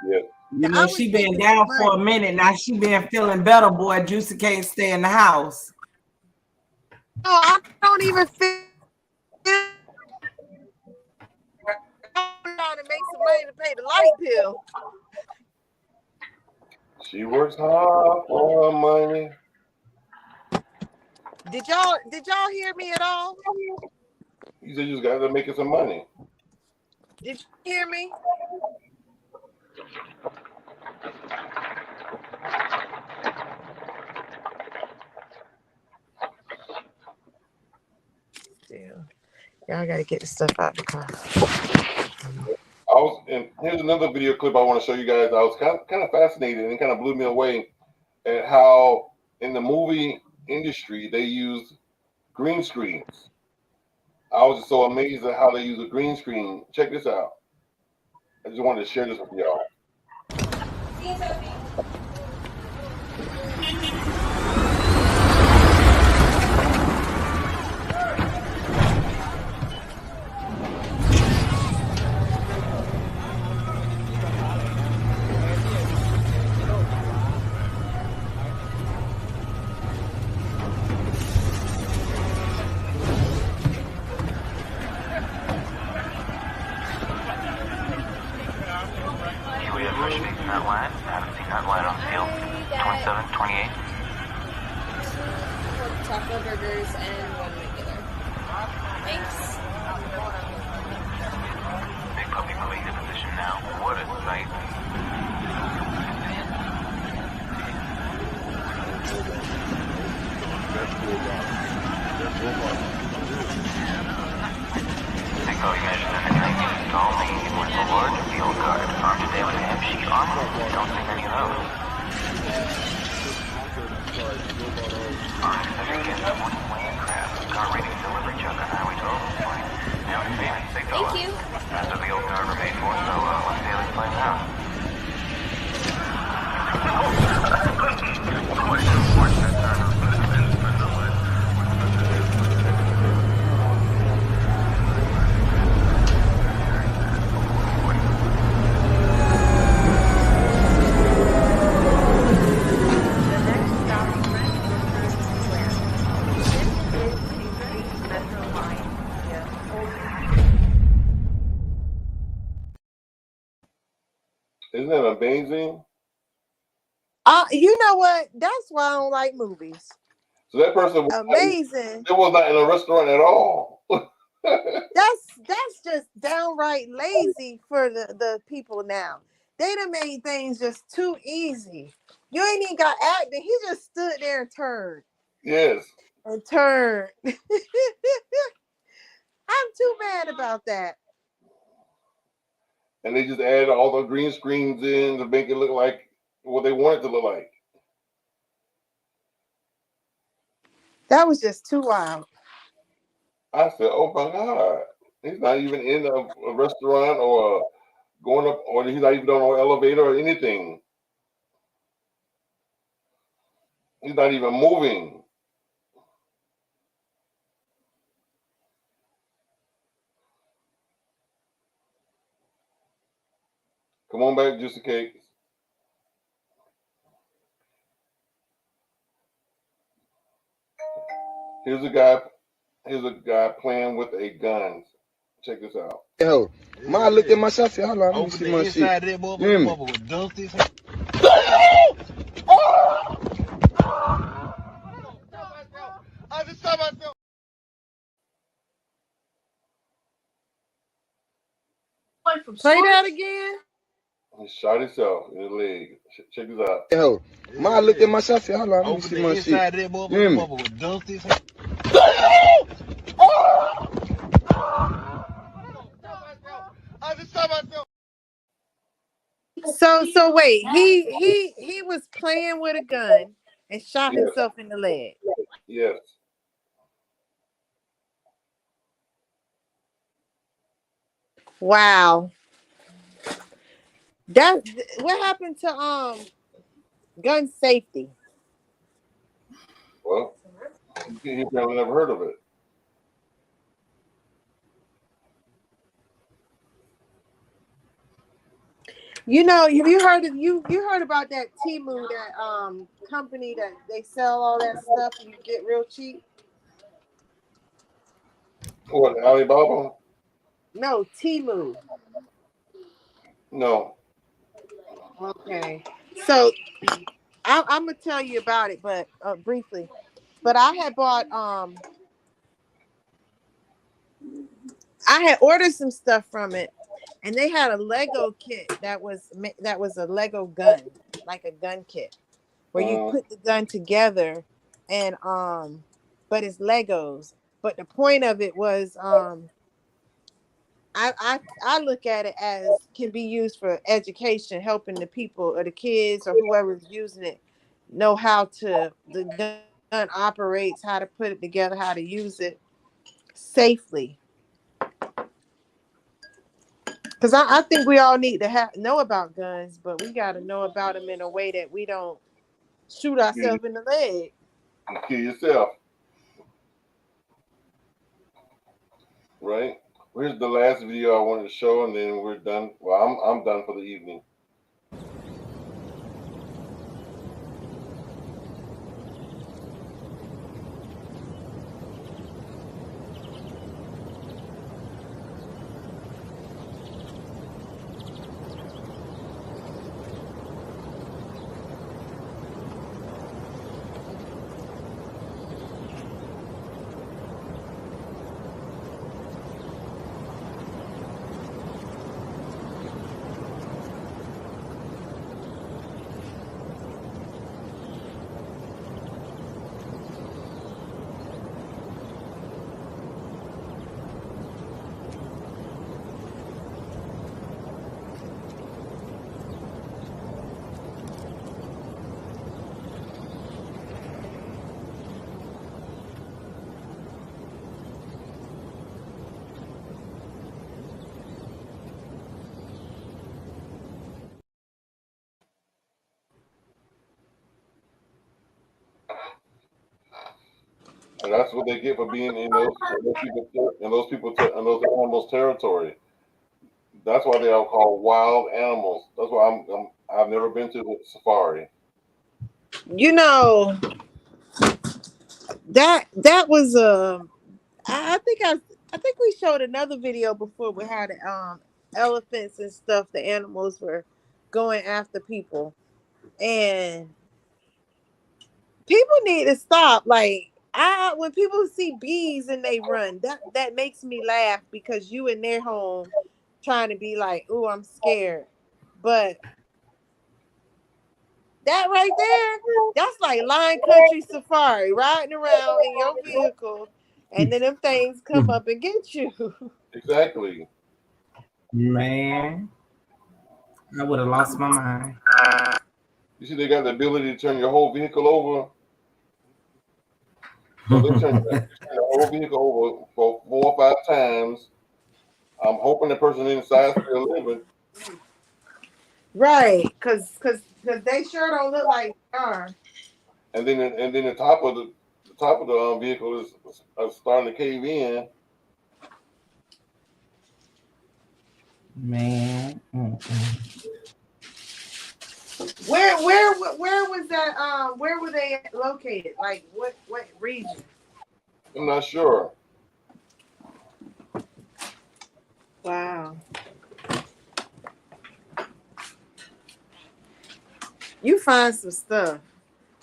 Yeah. You know, she been down for a minute. Now she been feeling better, boy. Juicy can't stay in the house. Oh, I don't even feel. I'm trying to make some money to pay the light bill. She works hard for her money. Did y'all hear me at all? You said you just got to make some money. Did you hear me? Still, y'all gotta get the stuff out of the car. And here's another video clip I want to show you guys. I was kind of fascinated and kind of blew me away at how in the movie industry they use green screens. I was just so amazed at how they use a green screen. Check this out. I just wanted to share this with y'all. Taco burgers and one regular. Thanks. Big puppy moving into position now. What a sight. Big puppy measures in the tank is only with a large field guard. Armed today with a hemp sheet armor. Don't see many of those. Thank you. That's what the old car were made for, so let's see how this plays out. Isn't that amazing? You know what? That's why I don't like movies. So that person amazing. It was not in a restaurant at all. That's just downright lazy for the people now. They done made things just too easy. You ain't even got acting. He just stood there and turned. Yes. And turned. I'm too mad about that. And they just added all the green screens in to make it look like what they want it to look like. That was just too wild. I said, "Oh my God, he's not even in a restaurant or going up, or he's not even on an elevator or anything. He's not even moving." Come on back, Juicy Cakes. Here's a guy playing with a gun. Check this out. Yo, I looked at myself. Hold on, let me see my shit. You hear me? Play that again. He shot himself in the leg. Check this out. Yo, I looked at myself. Hold on, let me see my shit. You hear me? So wait, he was playing with a gun and shot himself in the leg. Yes. Wow. What happened to gun safety? Well, he probably never heard of it. You know, have you heard about that Temu, that company that they sell all that stuff and you get real cheap? What, Alibaba? No, Temu. No. Okay. So I'm gonna tell you about it, but briefly. But I had bought I had ordered some stuff from it, and they had a Lego kit that was a Lego gun, like a gun kit, where you put the gun together, and but it's Legos. But the point of it was I look at it as can be used for education, helping the people or the kids or whoever's using it know how the gun operates, how to put it together, how to use it safely. Because I think we all need to know about guns, but we got to know about them in a way that we don't shoot ourselves in the leg. Kill yourself. Right? Here's the last video I wanted to show, and then we're done. Well, I'm done for the evening. And that's what they get for being in those animals' territory. That's why they are called wild animals. That's why I've never been to the safari. You know, that was I think we showed another video before we had elephants and stuff. The animals were going after people. And people need to stop. Like, when people see bees and they run, that makes me laugh, because you in their home trying to be like, "Oh, I'm scared," but that right there, that's like Lion Country Safari, riding around in your vehicle, and then them things come up and get you. Exactly. Man, I would have lost my mind. You see, they got the ability to turn your whole vehicle over. So they turn the whole vehicle over for 4 or 5 times. I'm hoping the person inside still living. Right, cause they sure don't look like they are. And then the top of the vehicle is starting to cave in. Man. Where was that? Where were they located? Like what region? I'm not sure. Wow. You find some stuff,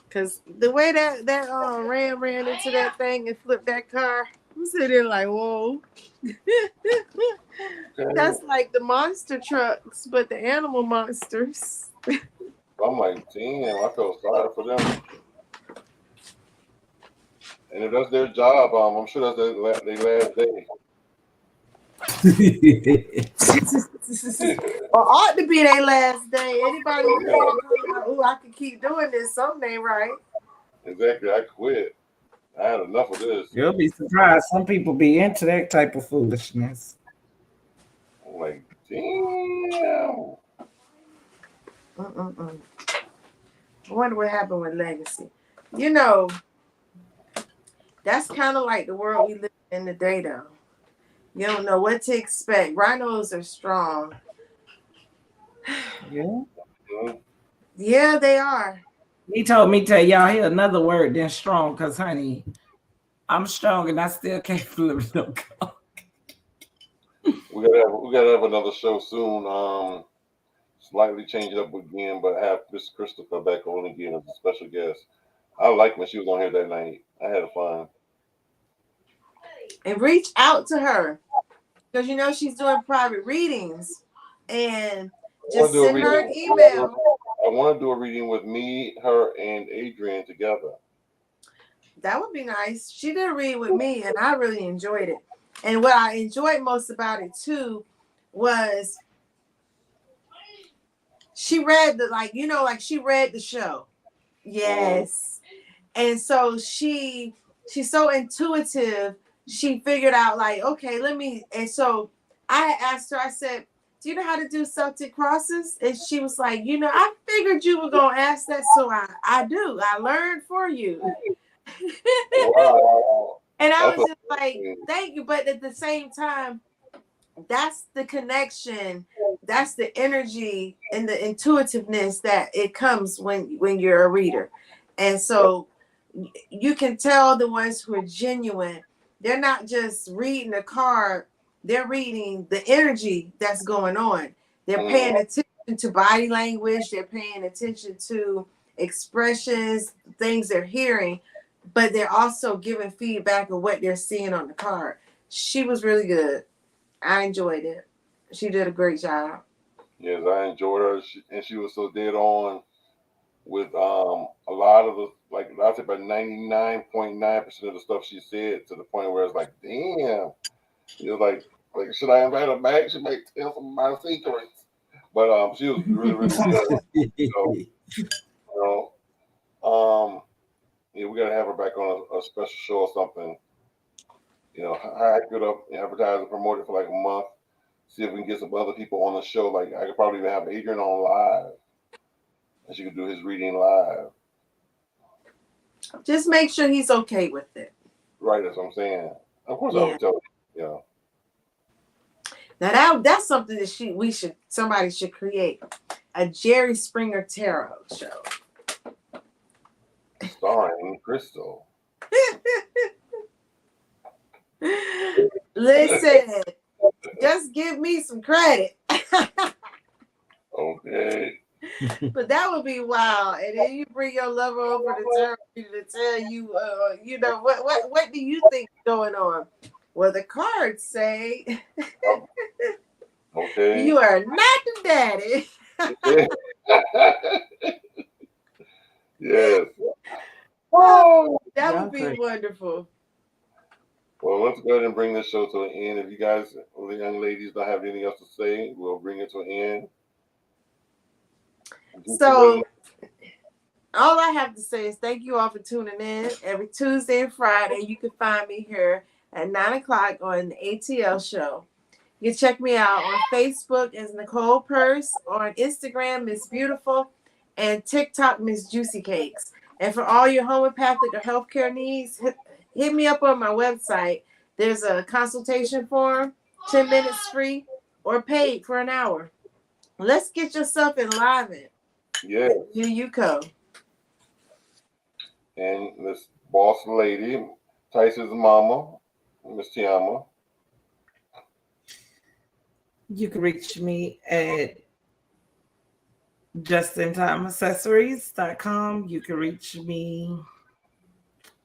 cause the way that ran into that thing and flipped that car, I'm sitting there like, whoa. That's like the monster trucks, but the animal monsters. I'm like, damn, I felt sorry for them. And if that's their job, I'm sure that's their last day. Or ought to be their last day. Anybody oh, I could keep doing this, something ain't right. Exactly, I quit. I had enough of this. You'll be surprised. Some people be into that type of foolishness. I'm like, damn. I wonder what happened with Legacy. You know, that's kind of like the world we live in today, though. You don't know what to expect. Rhinos are strong. Yeah. Yeah, they are. He told me to tell y'all here another word than strong, because honey, I'm strong and I still can't flip no car. We gotta have another show soon. Slightly change it up again, but have Miss Christopher back on again as a special guest. I like when she was on here that night. I had fun. And reach out to her, because you know she's doing private readings, and just send her an email. I want to do a reading with me, her, and Adrian together. That would be nice. She did a read with me, and I really enjoyed it. And what I enjoyed most about it too was she read she read the show. Yes. And so she's so intuitive. She figured out like, okay, and so I asked her, I said, do you know how to do Celtic crosses? And she was like, I figured you were going to ask that. So I do. I learned for you. Wow. And I was just like, thank you. But at the same time, that's the connection. That's the energy and the intuitiveness that it comes when you're a reader. And so you can tell the ones who are genuine. They're not just reading a card. They're reading the energy that's going on. They're paying attention to body language. They're paying attention to expressions, things they're hearing, but they're also giving feedback of what they're seeing on the card. She was really good. I enjoyed it. She did a great job. Yes, I enjoyed her, and she was so dead on with a lot of the, like I said, about 99.9% of the stuff she said, to the point where it's like, damn, it was like should I invite her back? She might tell some of my secrets. But she was really, really good. Yeah, we gotta have her back on a special show or something. Hype it up, advertise and promote it for like a month. See if we can get some other people on the show. Like I could probably even have Adrian on live, and she could do his reading live. Just make sure he's okay with it. Right, that's what I'm saying. Of course, I would tell you. Now that's something that somebody should create, a Jerry Springer tarot show. Starring Crystal. Listen, just give me some credit. Okay. Okay. But that would be wild. And then you bring your lover over to tell you, you know, what do you think is going on? Well, the cards say Okay. you are not the daddy. Yes. Oh, that would be wonderful. Well, let's go ahead and bring this show to an end. If you guys, the young ladies, don't have anything else to say, we'll bring it to an end. So, all I have to say is thank you all for tuning in. Every Tuesday and Friday, you can find me here at 9 o'clock on the ATL show. You can check me out on Facebook as Nicole Purse, or on Instagram, Miss Beautiful, and TikTok, Miss Juicy Cakes. And for all your homeopathic or healthcare needs, hit me up on my website. There's a consultation form, 10 minutes free, or paid for an hour. Let's get yourself enlivened. Yeah. You come. And this boss lady, Tyson's mama, Miss Tiama. You can reach me at justintimeaccessories.com. You can reach me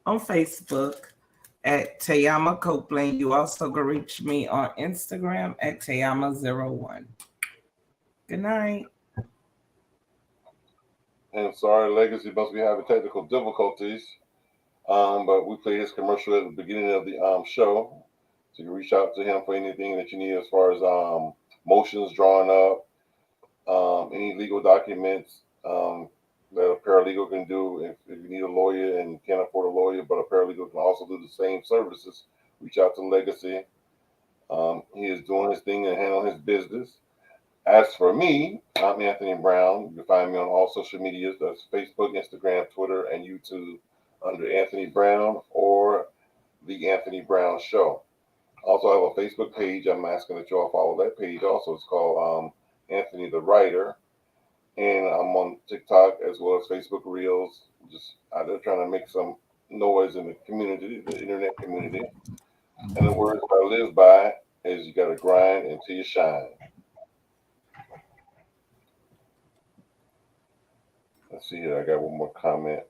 on Facebook at Tayama Copeland. You also can reach me on Instagram at Tayama01. Good night. And sorry, Legacy must be having technical difficulties. But we played his commercial at the beginning of the show. So you can reach out to him for anything that you need as far as motions drawn up, any legal documents that a paralegal can do. If you need a lawyer and can't afford a lawyer, but a paralegal can also do the same services, reach out to Legacy. He is doing his thing and handling his business. As for me, I'm Anthony Brown. You can find me on all social medias. That's Facebook, Instagram, Twitter, and YouTube under Anthony Brown or The Anthony Brown Show. Also, I have a Facebook page. I'm asking that you all follow that page. Also, it's called Anthony the Writer. And I'm on TikTok as well as Facebook Reels. Just out there trying to make some noise in the community, the internet community. And the words I live by is you got to grind until you shine. Let's see here. I got one more comment.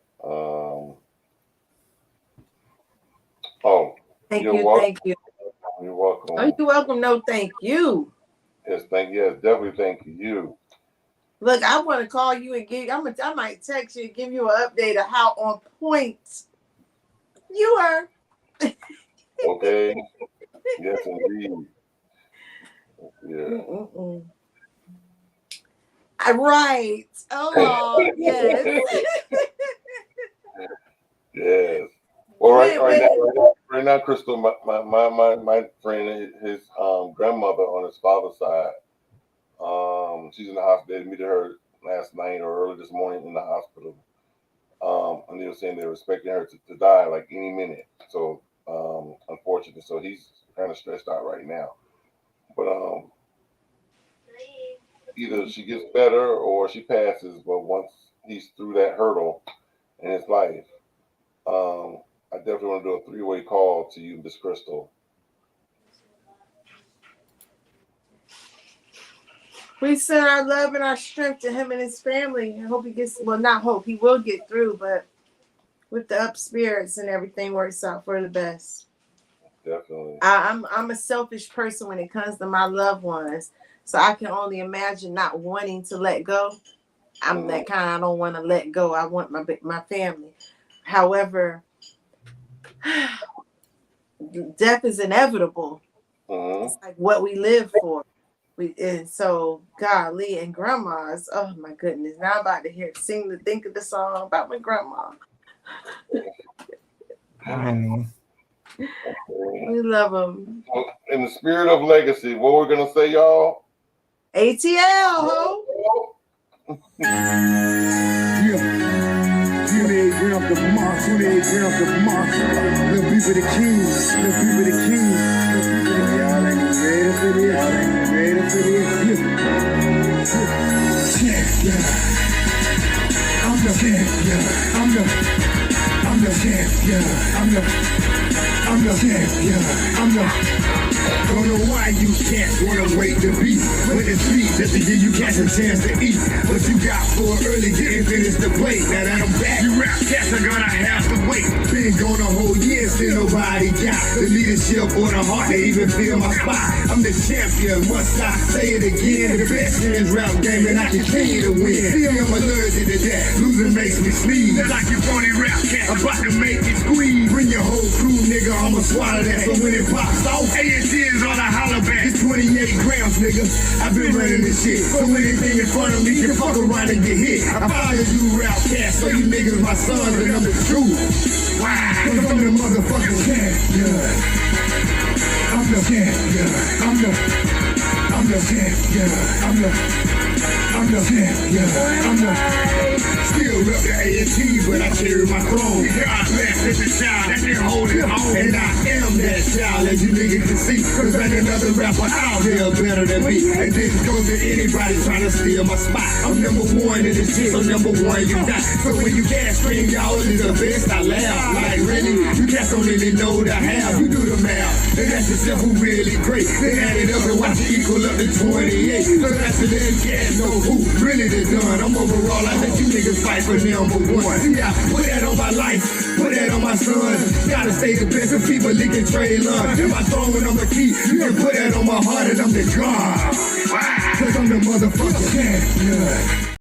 Thank you're you. welcome. Thank you. You're welcome. Oh, you're welcome. No, thank you. Yes, definitely thank you. Look, I want to call you and I might text you and give you an update of how on point you are. Okay. Yes, indeed. Yeah. Right. Oh, yes. Yes. Well, right now, Crystal, my friend, his grandmother on his father's side, she's in the hospital. They admitted her last night or early this morning in the hospital. And they were saying they were expecting her to die like any minute. So, unfortunately, so he's kind of stressed out right now. But either she gets better or she passes. But once he's through that hurdle in his life, I definitely want to do a 3-way call to you, Miss Crystal. We send our love and our strength to him and his family. I hope he gets, well, not hope, he will get through, but with the up spirits and everything works out for the best. Definitely. I'm a selfish person when it comes to my loved ones. So I can only imagine not wanting to let go. I'm that kind. I don't want to let go. I want my family. However, death is inevitable. It's like what we live for. And so, golly, and grandmas, oh my goodness. Now I'm about to think of the song about my grandma. We love them. In the spirit of legacy, what we're going to say, y'all? ATL, ho! 28 grams of moss, 28 grams of moss. Little people the kings, little people the kings. Y'all ain't ready for this, y'all ain't ready for this. Champion. I'm the champion. I'm the champion. I'm the champion. I'm the don't know why you cats wanna wait to beat, but it's sweet just to give you cats a chance to eat. What you got for early didn't finish the plate. Now that I'm back, you rap cats are gonna have to wait. Been gone a whole year, still nobody got the leadership or the heart to even feel my spot. I'm the champion, must I say it again? The best in this rap game, and I continue to win. See, I'm allergic to that. Losing makes me sneeze. Like you phony rap cat, about to make it squeeze. Bring your whole crew, nigga, I'ma swallow that. So when it pops off, ATL on a holler back. It's 28 grams, nigga. I've been running this shit. So anything in front of me can fuck around and get hit. I follow you, rap cats, so you niggas my sons, and I'm the truth. Wow, cause I'm the motherfucking champion. I'm the champion. I'm the champion. I'm the champion. I'm the still rep the AT, but I carry my throne. God bless as a child that didn't hold it home. And I am that child, as you niggas can see. Cause ain't another rapper out there better than me. And this goes to anybody trying to steal my spot. I'm number one in this shit, so number one you got. So when you gas scream, y'all is the best, I laugh. Like really, you cats don't really know the how. You do the math, and that's yourself who really great. Then add it up and watch it equal up to 28. So that's the little cats know who really the done. I'm overall, I let you niggas fight for number one. Yeah, put that on my life, put that on my sons. Gotta stay the best of people licking trade love. And my throne and I'm the key. You can put that on my heart and I'm the God. Cause I'm the motherfucking champion.